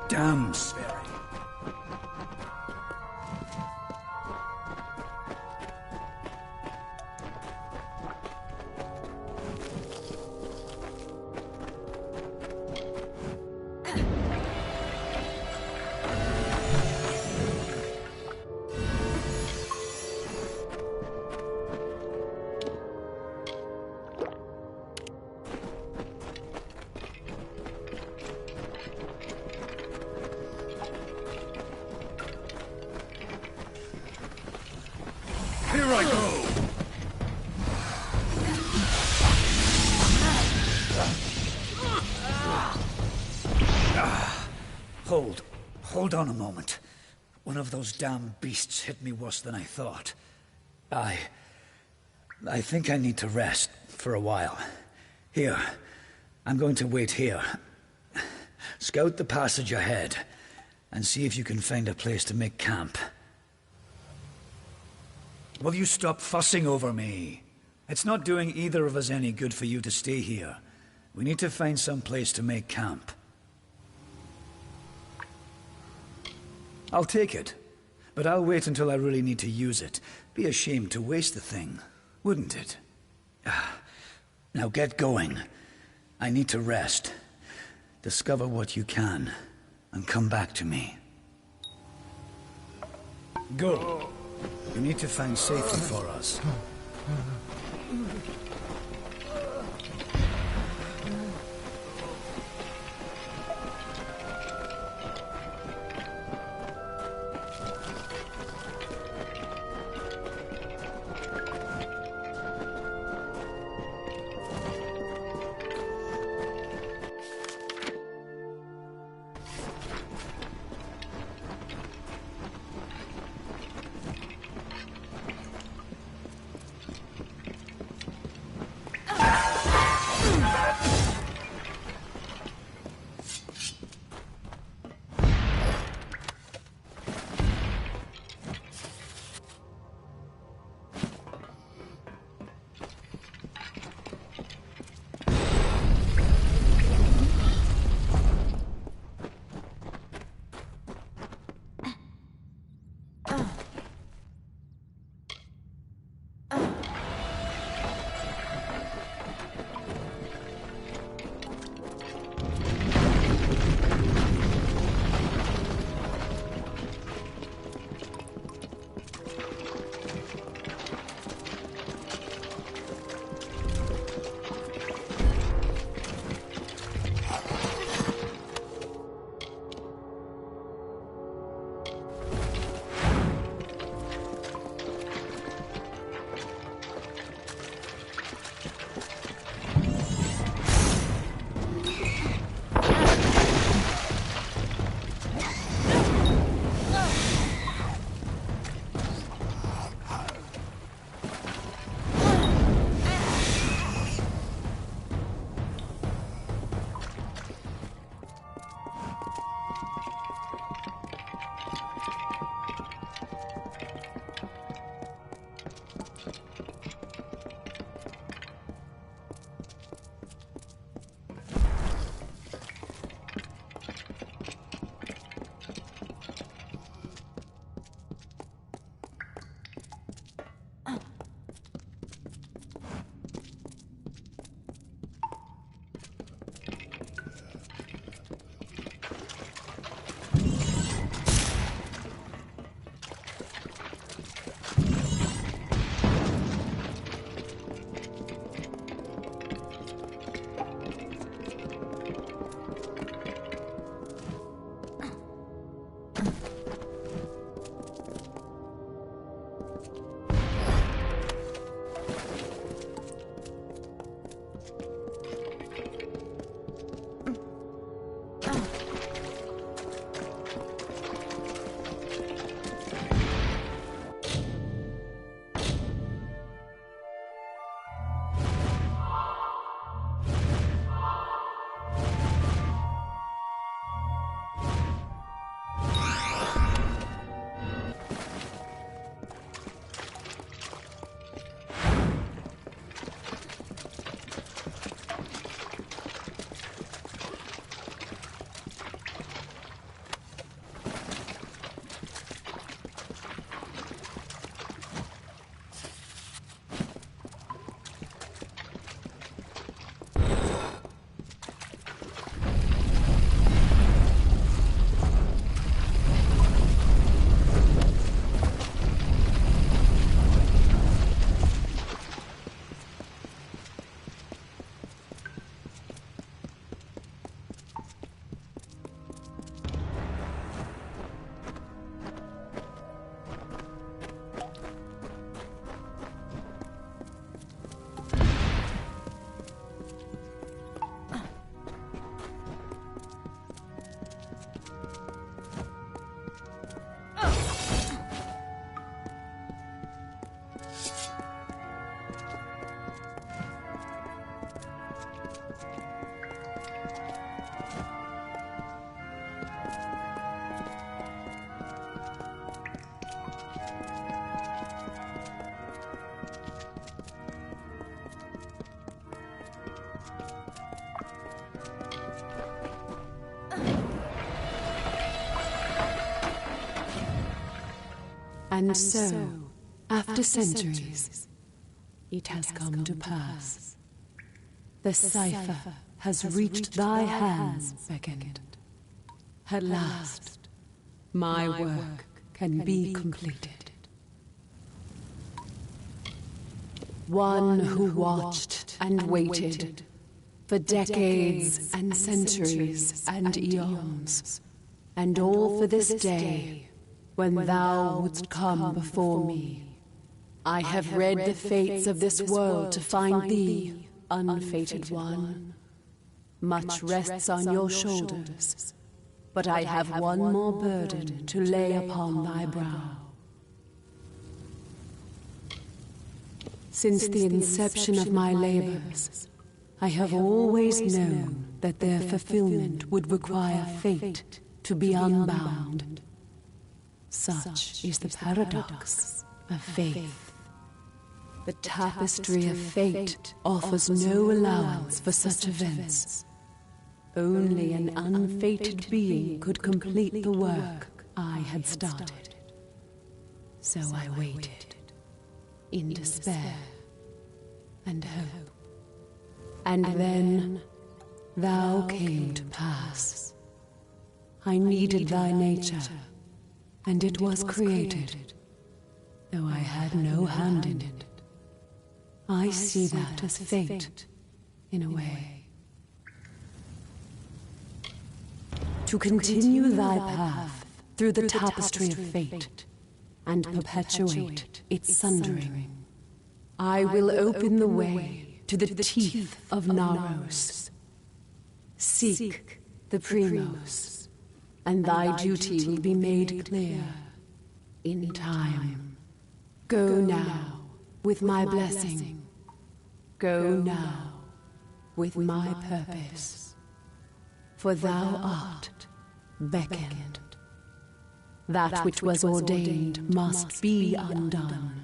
Damn, Sverry. I go! Hold on a moment. One of those damn beasts hit me worse than I thought. I think I need to rest for a while. Here, I'm going to wait here. Scout the passage ahead, and see if you can find a place to make camp. Will you stop fussing over me? It's not doing either of us any good for you to stay here. We need to find some place to make camp. I'll take it, but I'll wait until I really need to use it. Be ashamed to waste the thing, wouldn't it? Now get going. I need to rest. Discover what you can, and come back to me. Go. You need to find safety for us. And so, after centuries, it has come to pass. The cipher has reached thy hands, Beckoned. At last, my work can be completed. One who watched and waited for decades and centuries and eons, and all for this day when thou wouldst come before me. I have read the fates of this world to find thee, unfated one. Much rests on your shoulders, but I have one more burden to lay upon thy brow. Since the inception of my labors, I have always known that their fulfillment would require fate to be unbound. Such is the paradox of faith. The tapestry of fate offers no allowance for such events. Only an unfated being could complete the work I had started. So I waited, in despair and hope. And then thou came to pass. I needed thy nature, and it was created, though I had no hand in it. I see that as fate, in a way. To continue thy path through the tapestry of fate, and perpetuate its sundering, I will open the way to the teeth of Naros. Seek the Primos, and thy duty will be made clear in time. Go now with my blessing. Go now with my purpose. For thou art beckoned. That which was ordained must be undone.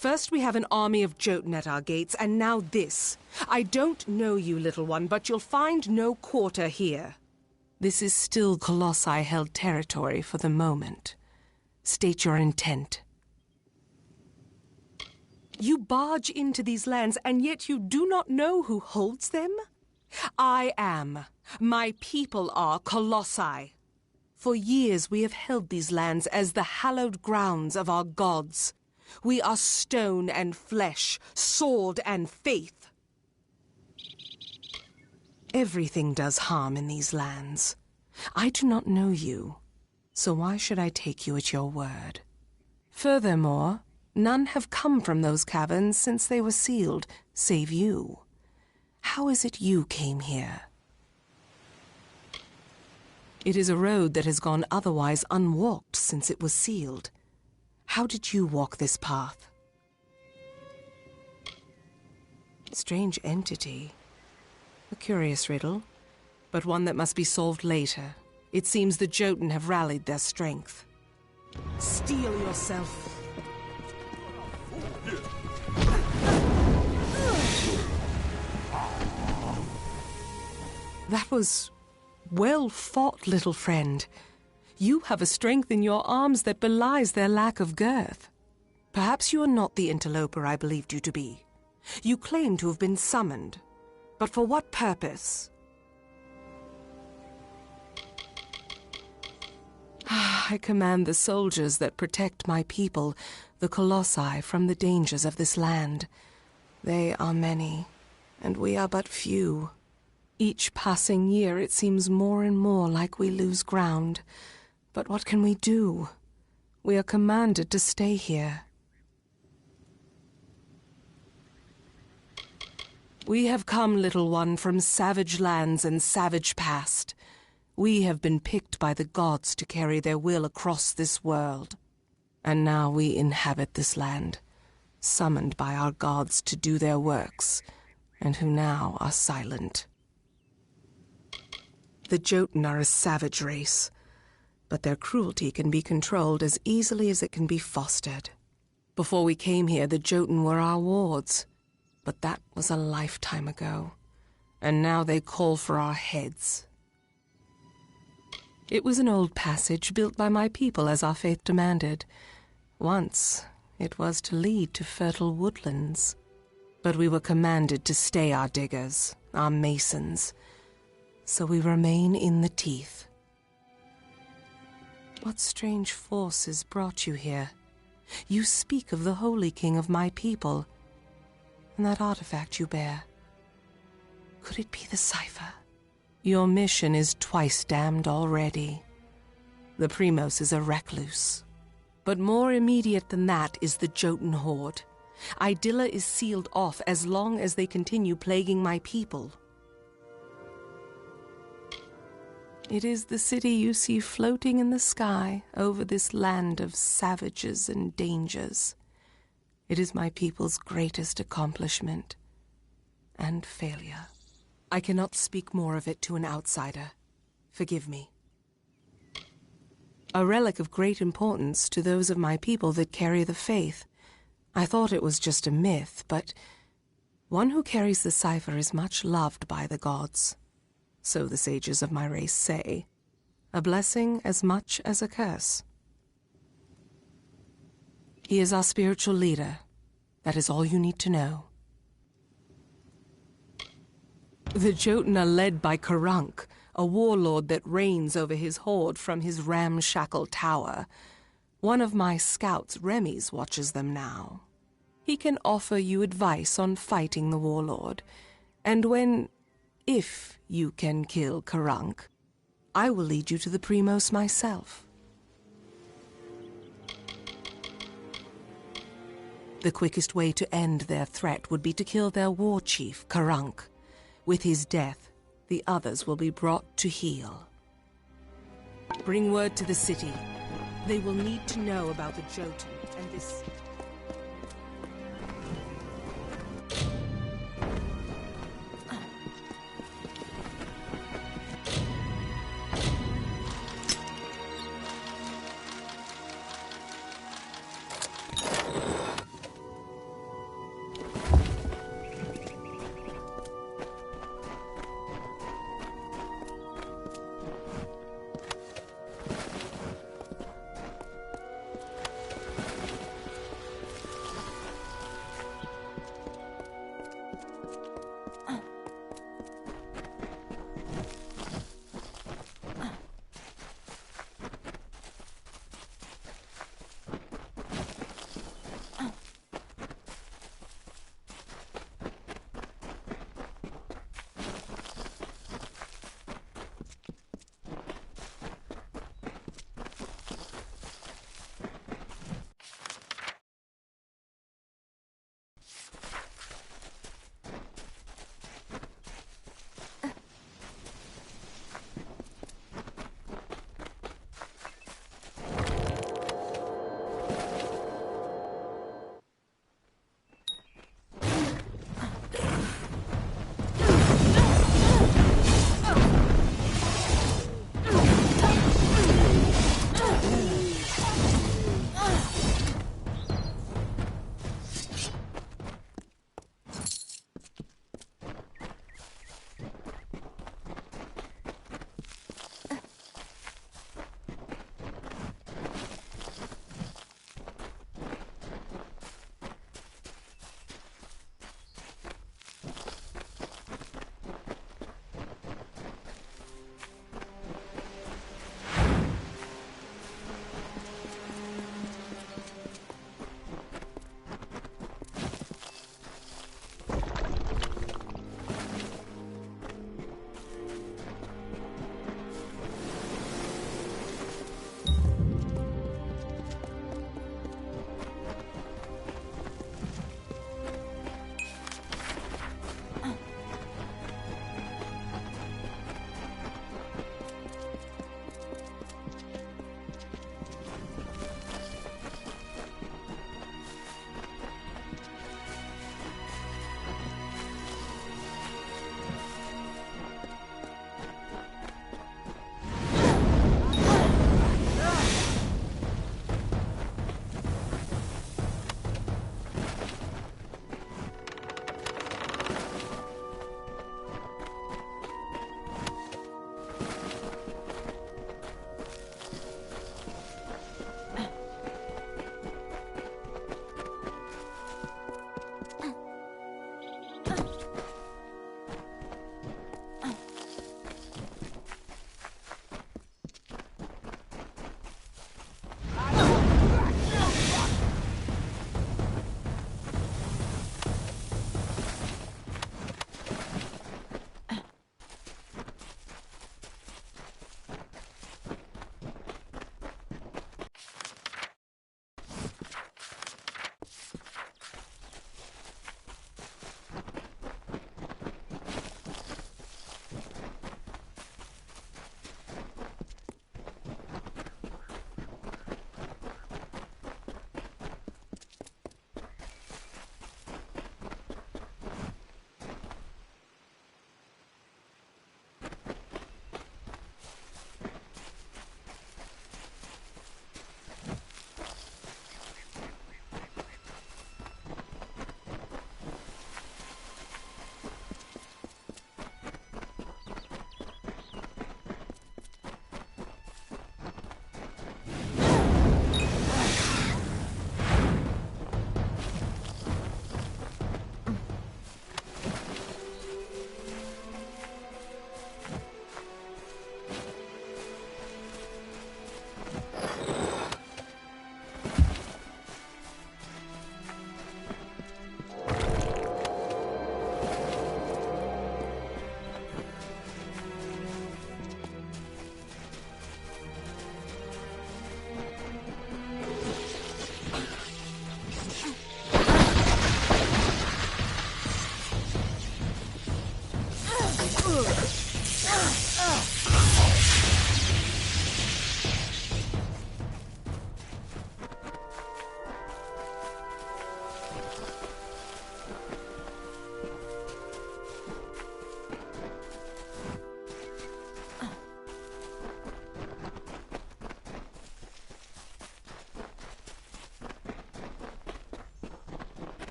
First we have an army of Jotun at our gates, and now this. I don't know you, little one, but you'll find no quarter here. This is still Colossi-held territory for the moment. State your intent. You barge into these lands, and yet you do not know who holds them? I am. My people are Colossi. For years we have held these lands as the hallowed grounds of our gods. We are stone and flesh, sword and faith. Everything does harm in these lands. I do not know you, so why should I take you at your word? Furthermore, none have come from those caverns since they were sealed, save you. How is it you came here? It is a road that has gone otherwise unwalked since it was sealed. How did you walk this path? Strange entity. A curious riddle, but one that must be solved later. It seems the Jotun have rallied their strength. Steel yourself. That was well fought, little friend. You have a strength in your arms that belies their lack of girth. Perhaps you are not the interloper I believed you to be. You claim to have been summoned, but for what purpose? I command the soldiers that protect my people, the Colossi, from the dangers of this land. They are many, and we are but few. Each passing year it seems more and more like we lose ground. But what can we do? We are commanded to stay here. We have come, little one, from savage lands and savage past. We have been picked by the gods to carry their will across this world. And now we inhabit this land, summoned by our gods to do their works, and who now are silent. The Jotun are a savage race, but their cruelty can be controlled as easily as it can be fostered. Before we came here, the Jotun were our wards, but that was a lifetime ago, and now they call for our heads. It was an old passage built by my people as our faith demanded. Once, it was to lead to fertile woodlands, but we were commanded to stay our diggers, our masons, so we remain in the teeth. What strange forces brought you here? You speak of the Holy King of my people, and that artifact you bear. Could it be the cipher? Your mission is twice damned already. The Primos is a recluse. But more immediate than that is the Jotun horde. Idilla is sealed off as long as they continue plaguing my people. It is the city you see floating in the sky over this land of savages and dangers. It is my people's greatest accomplishment and failure. I cannot speak more of it to an outsider. Forgive me. A relic of great importance to those of my people that carry the faith. I thought it was just a myth, but one who carries the cipher is much loved by the gods. So the sages of my race say. A blessing as much as a curse. He is our spiritual leader. That is all you need to know. The Jotun are led by Karunk, a warlord that reigns over his horde from his ramshackle tower. One of my scouts, Remy's, watches them now. He can offer you advice on fighting the warlord, and if you can kill Karunk, I will lead you to the Primos myself. The quickest way to end their threat would be to kill their war chief, Karunk. With his death, the others will be brought to heel. Bring word to the city. They will need to know about the Jotun and this...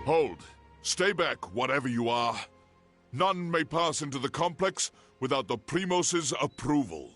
Hold. Stay back, whatever you are. None may pass into the complex without the Primos's approval.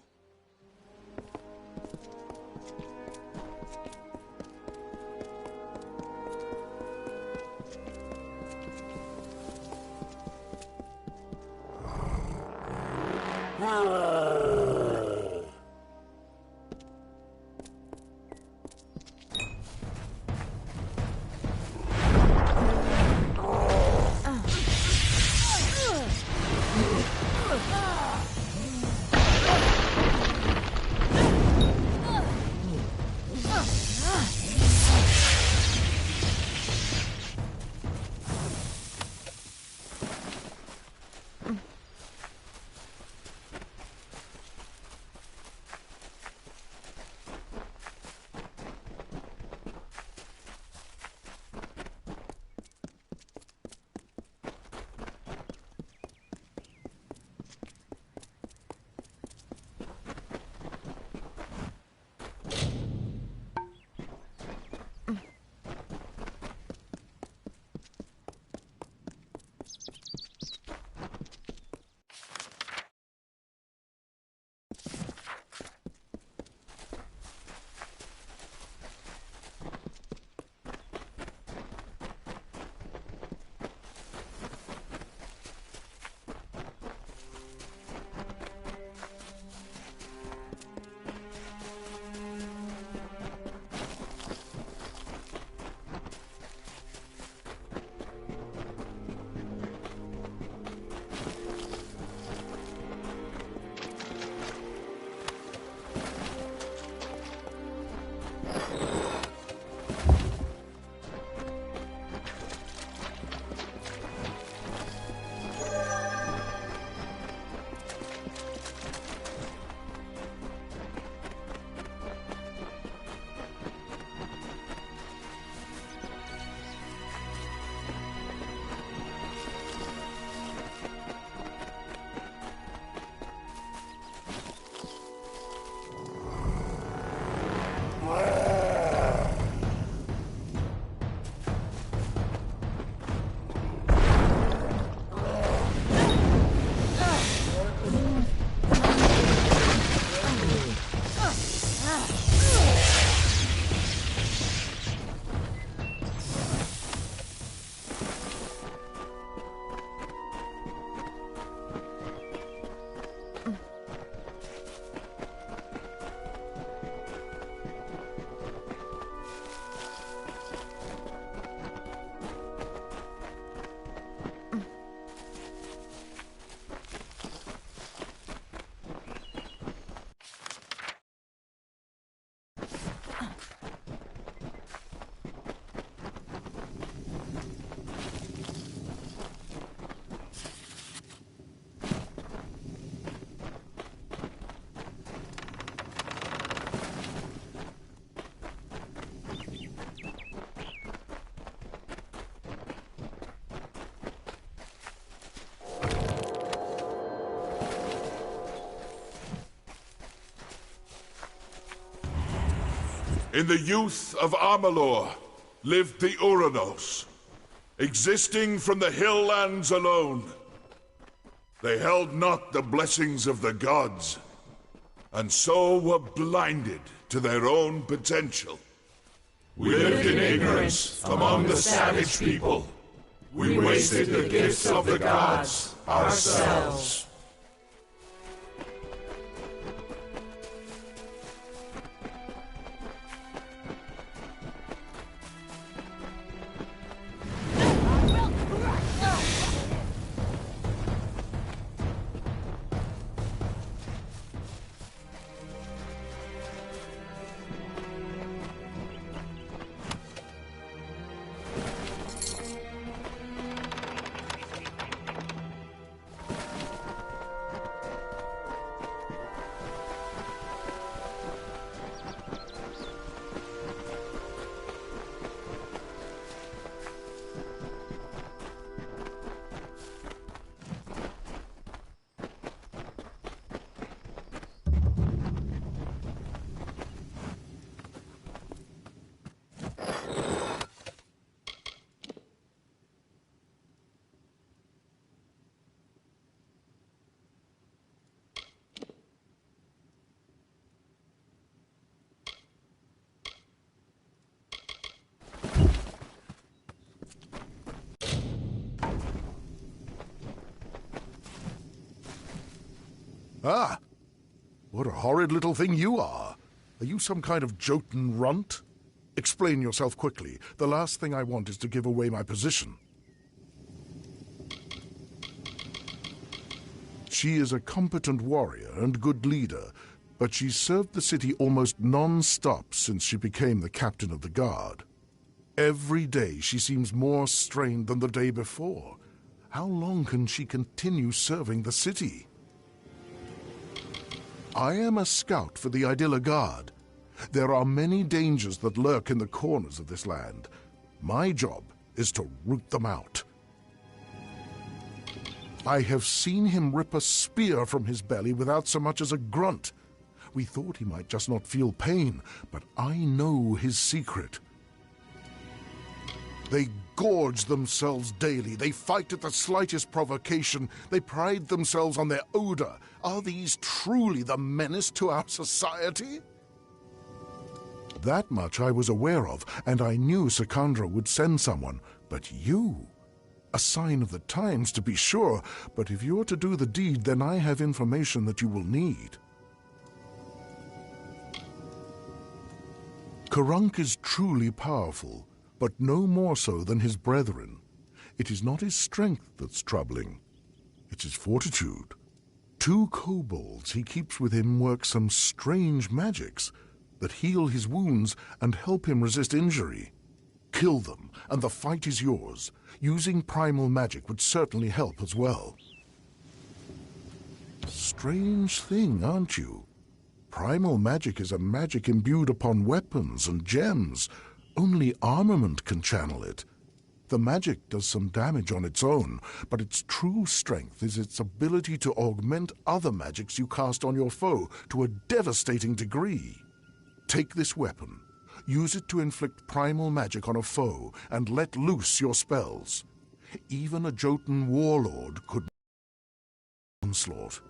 In the youth of Amalur lived the Uranos, existing from the hill lands alone. They held not the blessings of the gods, and so were blinded to their own potential. We lived in ignorance among the savage people. We wasted the gifts of the gods ourselves. Ah! What a horrid little thing you are. Are you some kind of Jotun runt? Explain yourself quickly. The last thing I want is to give away my position. She is a competent warrior and good leader, but she's served the city almost non-stop since she became the captain of the guard. Every day she seems more strained than the day before. How long can she continue serving the city? I am a scout for the Atelier Guard. There are many dangers that lurk in the corners of this land. My job is to root them out. I have seen him rip a spear from his belly without so much as a grunt. We thought he might just not feel pain, but I know his secret. They gorge themselves daily. They fight at the slightest provocation. They pride themselves on their odor. Are these truly the menace to our society? That much I was aware of, and I knew Sikandra would send someone. But you? A sign of the times, to be sure, but if you're to do the deed, then I have information that you will need. Karunk is truly powerful, but no more so than his brethren. It is not his strength that's troubling. It's his fortitude. 2 kobolds he keeps with him work some strange magics that heal his wounds and help him resist injury. Kill them, and the fight is yours. Using primal magic would certainly help as well. Strange thing, aren't you? Primal magic is a magic imbued upon weapons and gems. Only armament can channel it. The magic does some damage on its own, but its true strength is its ability to augment other magics you cast on your foe to a devastating degree. Take this weapon, use it to inflict primal magic on a foe, and let loose your spells. Even a Jotun warlord could onslaught.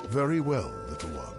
Very well, little one.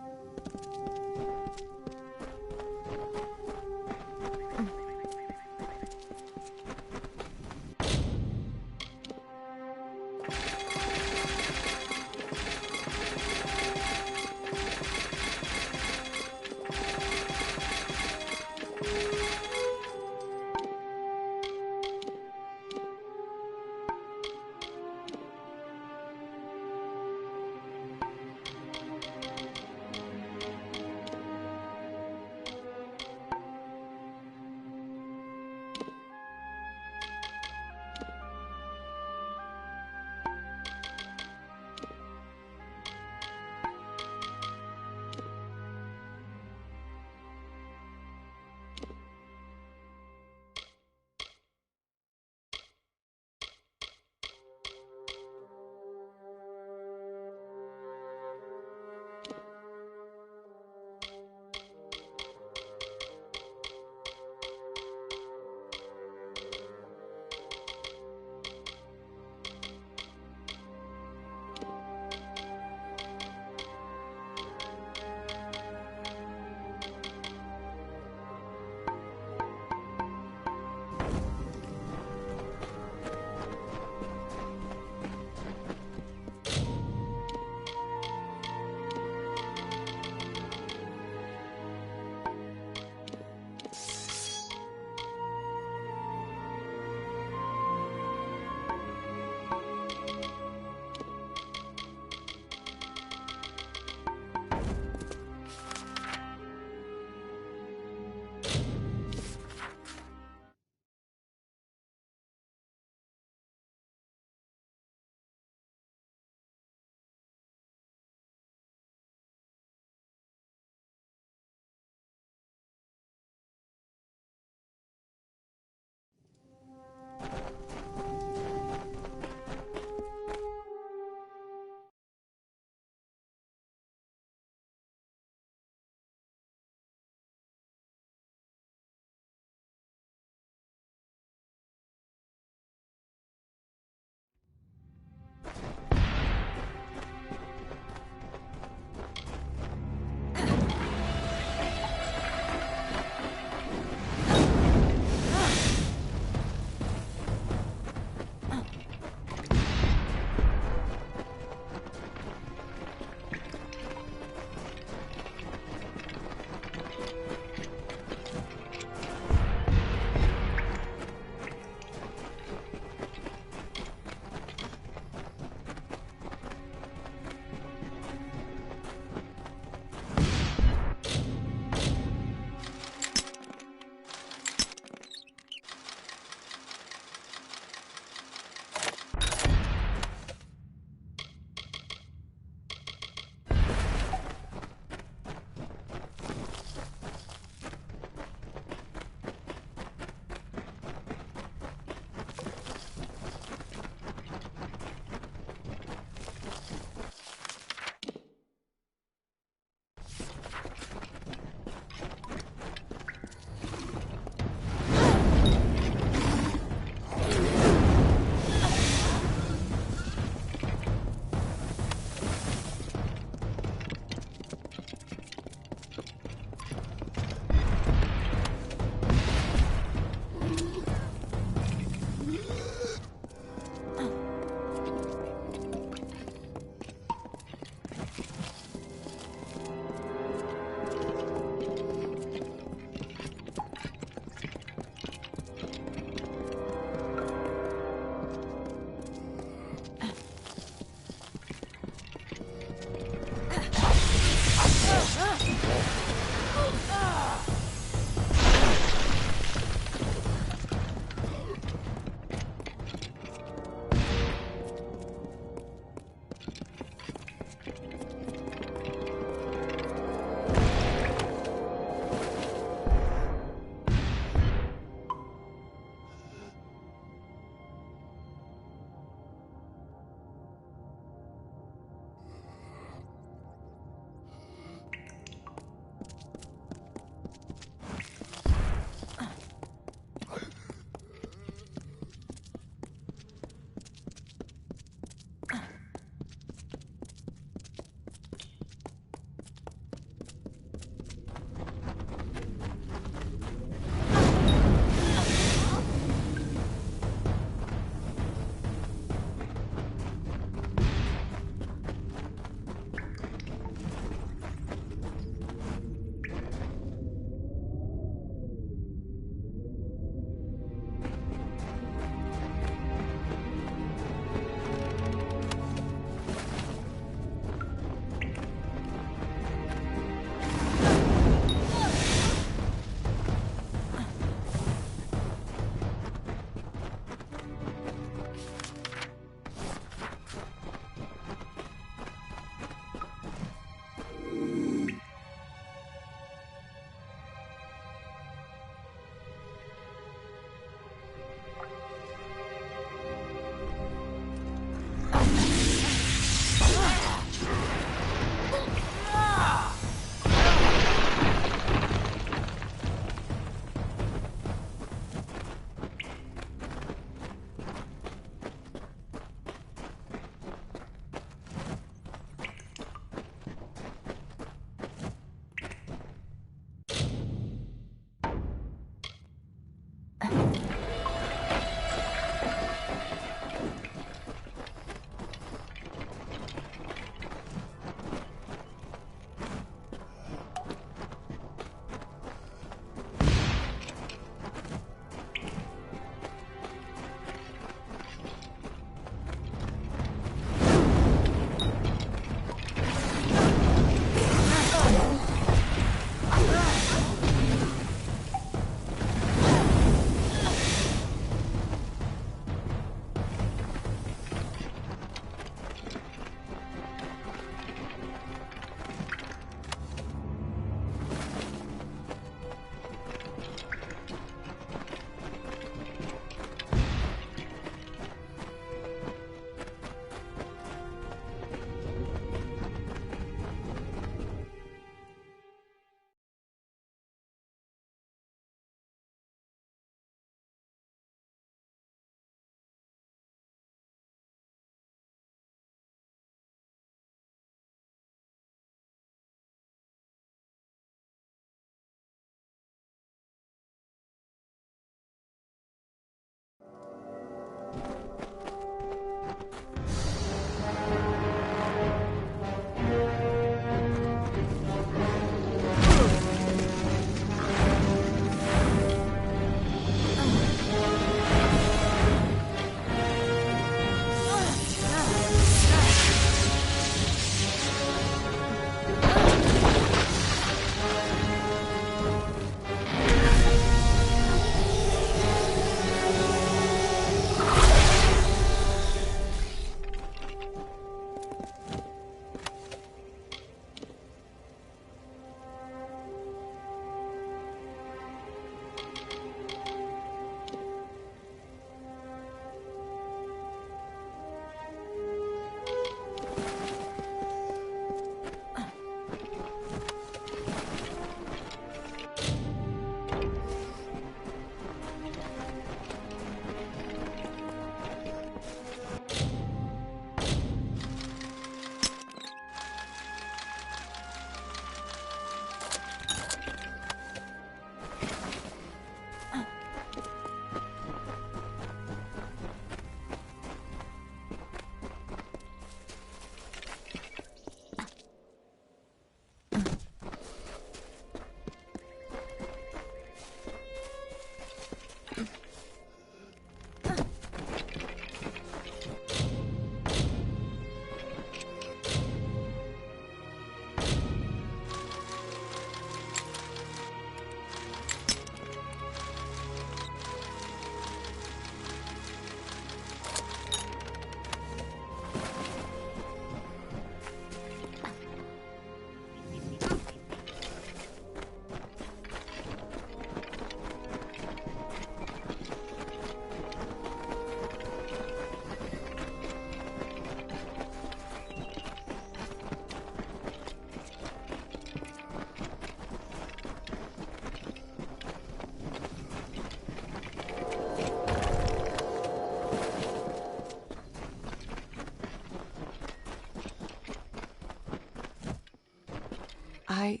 I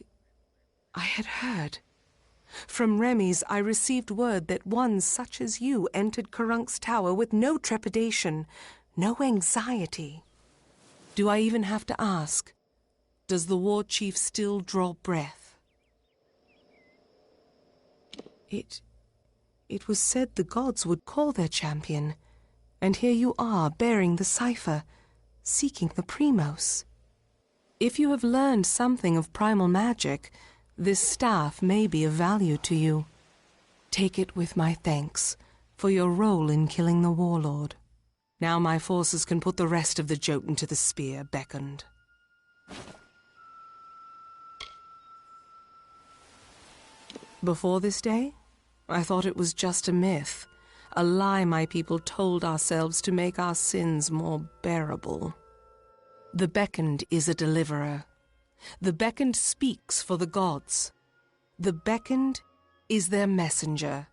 had heard. From Remy's, I received word that one such as you entered Karunk's tower with no trepidation, no anxiety. Do I even have to ask? Does the war chief still draw breath? It was said the gods would call their champion, and here you are bearing the cipher, seeking the Primos. If you have learned something of primal magic, this staff may be of value to you. Take it with my thanks for your role in killing the warlord. Now my forces can put the rest of the Jotun to the spear beckoned. Before this day, I thought it was just a myth, a lie my people told ourselves to make our sins more bearable. The beckoned is a deliverer. The beckoned speaks for the gods. The beckoned is their messenger,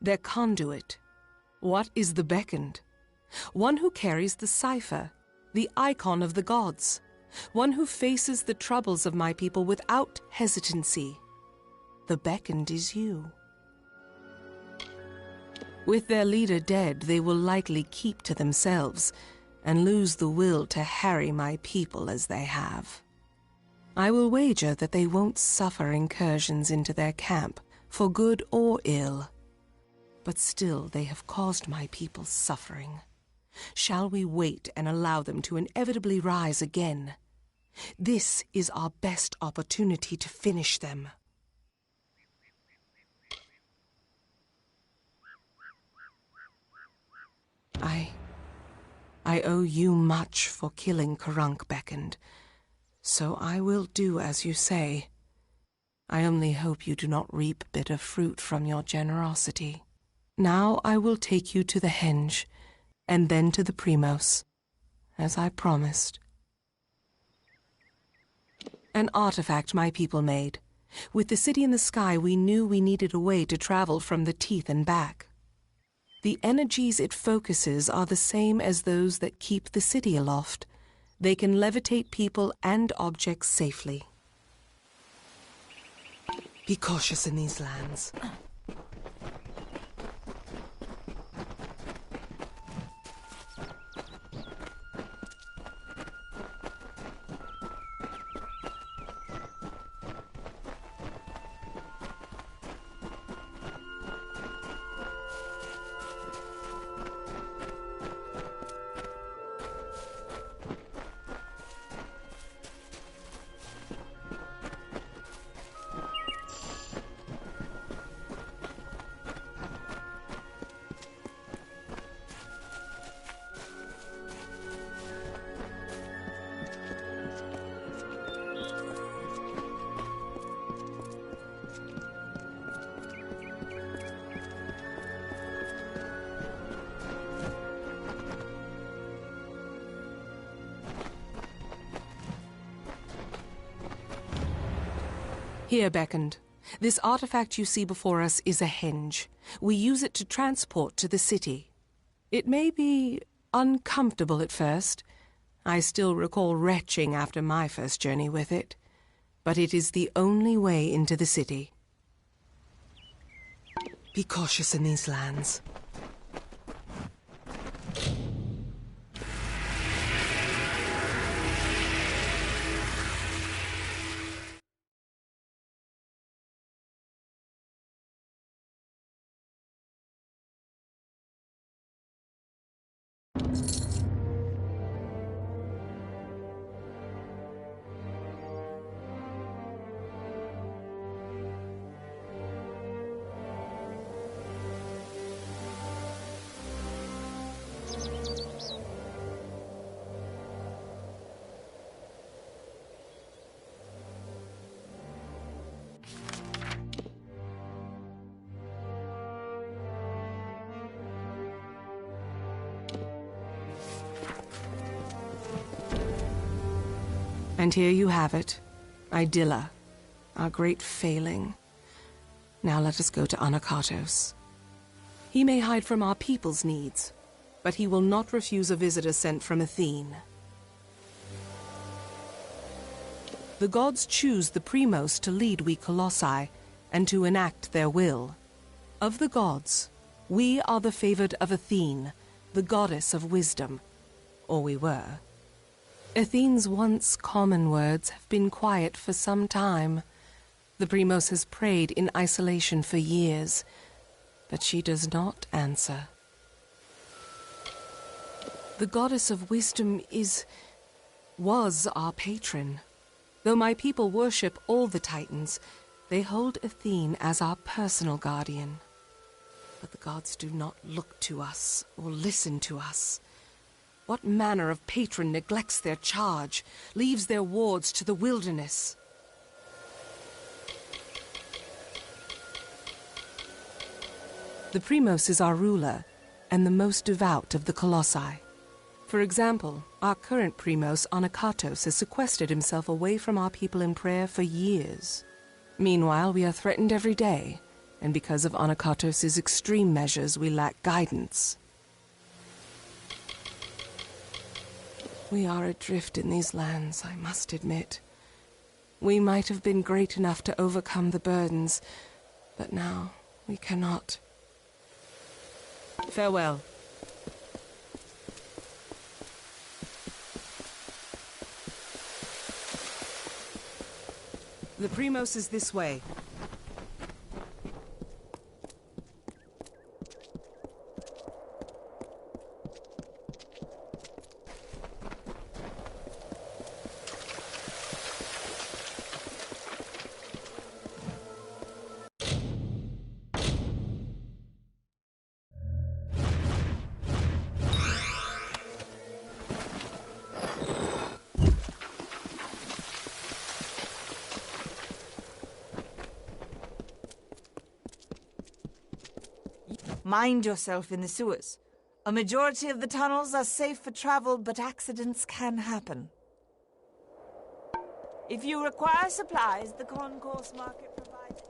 their conduit. What is the beckoned? One who carries the cipher, the icon of the gods. One who faces the troubles of my people without hesitancy. The beckoned is you. With their leader dead, they will likely keep to themselves and lose the will to harry my people as they have. I will wager that they won't suffer incursions into their camp, for good or ill. But still they have caused my people suffering. Shall we wait and allow them to inevitably rise again? This is our best opportunity to finish them. I owe you much for killing Karunk Beckoned, so I will do as you say. I only hope you do not reap bitter fruit from your generosity. Now I will take you to the Henge, and then to the Primos, as I promised. An artifact my people made. With the city in the sky, we knew we needed a way to travel from the teeth and back. The energies it focuses are the same as those that keep the city aloft. They can levitate people and objects safely. Be cautious in these lands. Here, Beckoned. This artifact you see before us is a henge. We use it to transport to the city. It may be uncomfortable at first. I still recall retching after my first journey with it. But it is the only way into the city. Be cautious in these lands. And here you have it, Idilla, our great failing. Now let us go to Anakatos. He may hide from our people's needs, but he will not refuse a visitor sent from Athene. The gods choose the Primos to lead we Colossi, and to enact their will. Of the gods, we are the favored of Athene, the goddess of wisdom. Or we were. Athene's once common words have been quiet for some time. The Primos has prayed in isolation for years, but she does not answer. The goddess of wisdom was our patron. Though my people worship all the Titans, they hold Athene as our personal guardian. But the gods do not look to us or listen to us. What manner of patron neglects their charge, leaves their wards to the wilderness? The Primos is our ruler, and the most devout of the Colossi. For example, our current Primos, Anakatos, has sequestered himself away from our people in prayer for years. Meanwhile, we are threatened every day, and because of Anakatos' extreme measures, we lack guidance. We are adrift in these lands, I must admit. We might have been great enough to overcome the burdens, but now we cannot. Farewell. The Primos is this way. Mind yourself in the sewers. A majority of the tunnels are safe for travel, but accidents can happen. If you require supplies, the concourse market provides...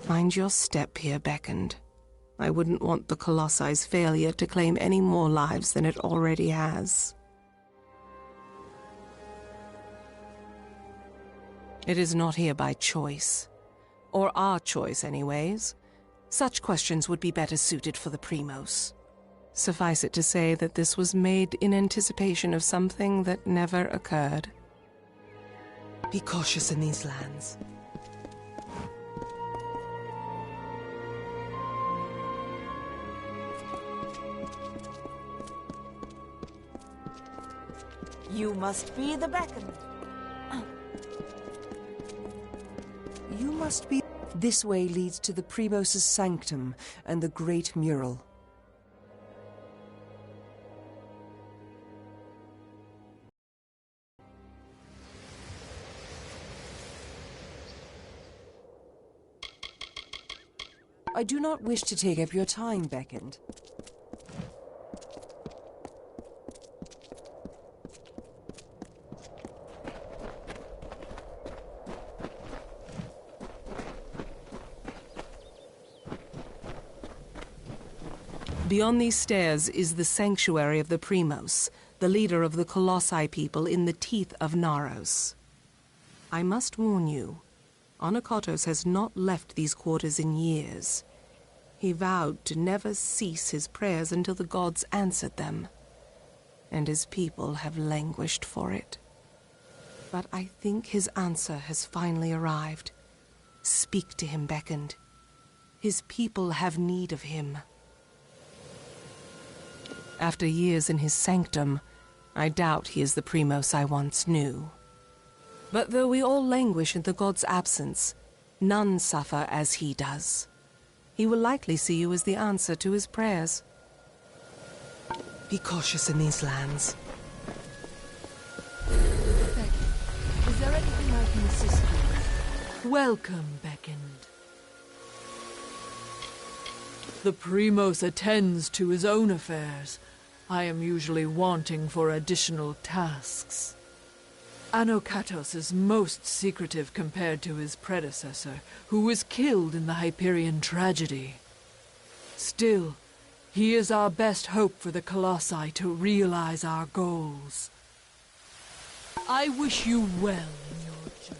Mind your step here, beckoned. I wouldn't want the Colossi's failure to claim any more lives than it already has. It is not here by choice. Or our choice, anyways. Such questions would be better suited for the Primos. Suffice it to say that this was made in anticipation of something that never occurred. Be cautious in these lands. You must be the beckoned. You must be... This way leads to the Primos' sanctum and the Great Mural. I do not wish to take up your time, beckoned. Beyond these stairs is the sanctuary of the Primos, the leader of the Colossi people in the teeth of Naros. I must warn you, Anakatos has not left these quarters in years. He vowed to never cease his prayers until the gods answered them, and his people have languished for it. But I think his answer has finally arrived. Speak to him, beckoned. His people have need of him. After years in his sanctum, I doubt he is the Primos I once knew. But though we all languish in the god's absence, none suffer as he does. He will likely see you as the answer to his prayers. Be cautious in these lands. Is there anything I can assist you with? Welcome, beckoned. The Primos attends to his own affairs. I am usually wanting for additional tasks. Anokatos is most secretive compared to his predecessor, who was killed in the Hyperion tragedy. Still, he is our best hope for the Colossi to realize our goals. I wish you well in your journey.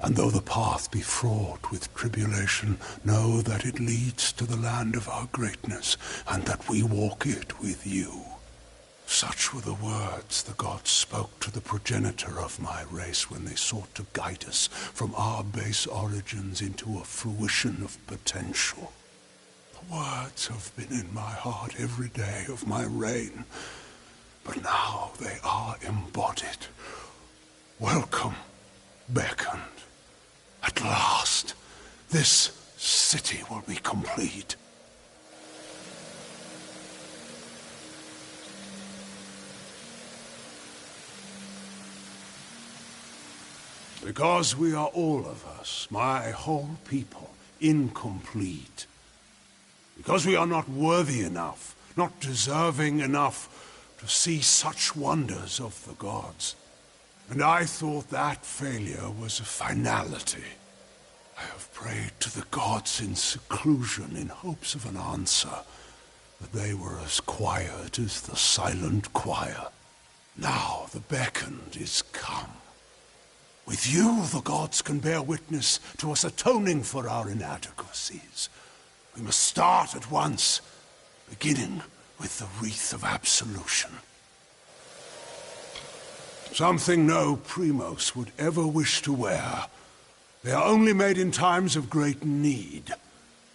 And though the path be fraught with tribulation, know that it leads to the land of our greatness, and that we walk it with you. Such were the words the gods spoke to the progenitor of my race when they sought to guide us from our base origins into a fruition of potential. The words have been in my heart every day of my reign, but now they are embodied. Welcome, beckoned. At last, this city will be complete. Because we are all of us, my whole people, incomplete. Because we are not worthy enough, not deserving enough to see such wonders of the gods. And I thought that failure was a finality. I have prayed to the gods in seclusion in hopes of an answer, but they were as quiet as the silent choir. Now the beckoned is come. With you, the gods can bear witness to us atoning for our inadequacies. We must start at once, beginning with the wreath of absolution. Something no Primos would ever wish to wear. They are only made in times of great need,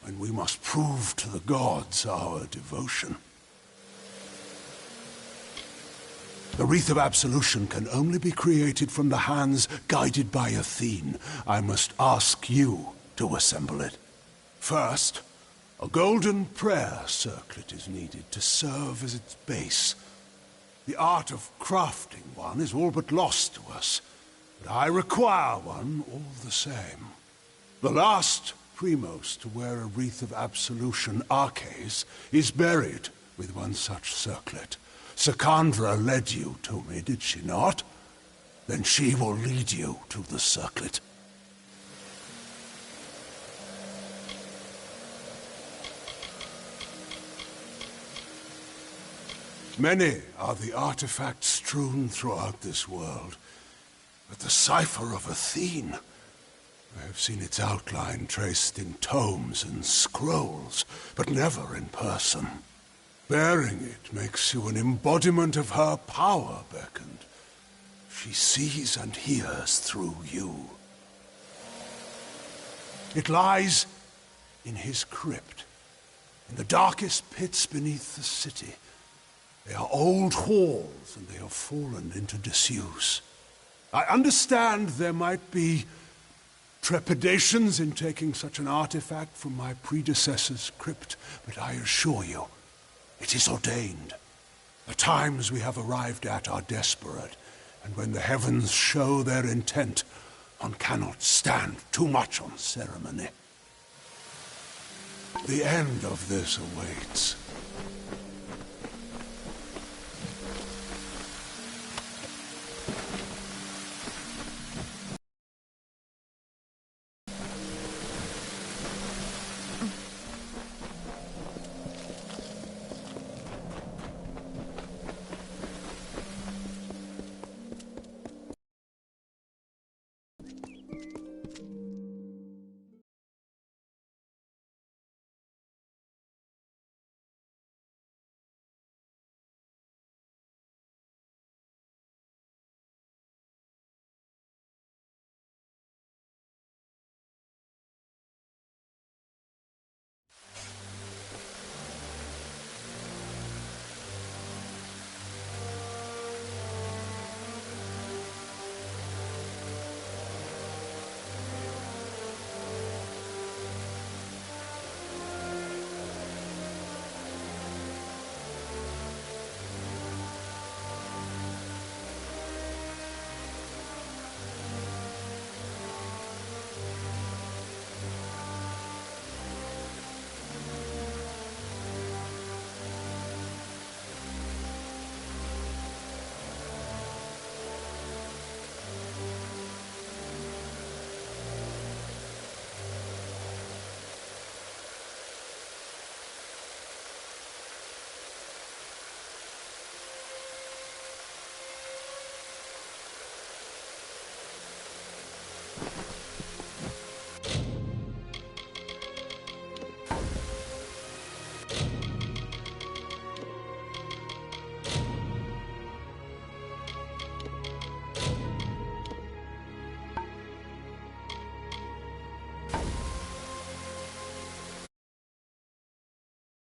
when we must prove to the gods our devotion. The Wreath of Absolution can only be created from the hands guided by Athene. I must ask you to assemble it. First, a golden prayer circlet is needed to serve as its base. The art of crafting one is all but lost to us, but I require one all the same. The last Primos to wear a Wreath of Absolution, Arches, is buried with one such circlet. Sakandra led you to me, did she not? Then she will lead you to the circlet. Many are the artifacts strewn throughout this world, but the cipher of Athene, I have seen its outline traced in tomes and scrolls, but never in person. Bearing it makes you an embodiment of her power, beckoned. She sees and hears through you. It lies in his crypt, in the darkest pits beneath the city. They are old halls, and they have fallen into disuse. I understand there might be trepidations in taking such an artifact from my predecessor's crypt, but I assure you, it is ordained. The times we have arrived at are desperate, and when the heavens show their intent, one cannot stand too much on ceremony. The end of this awaits.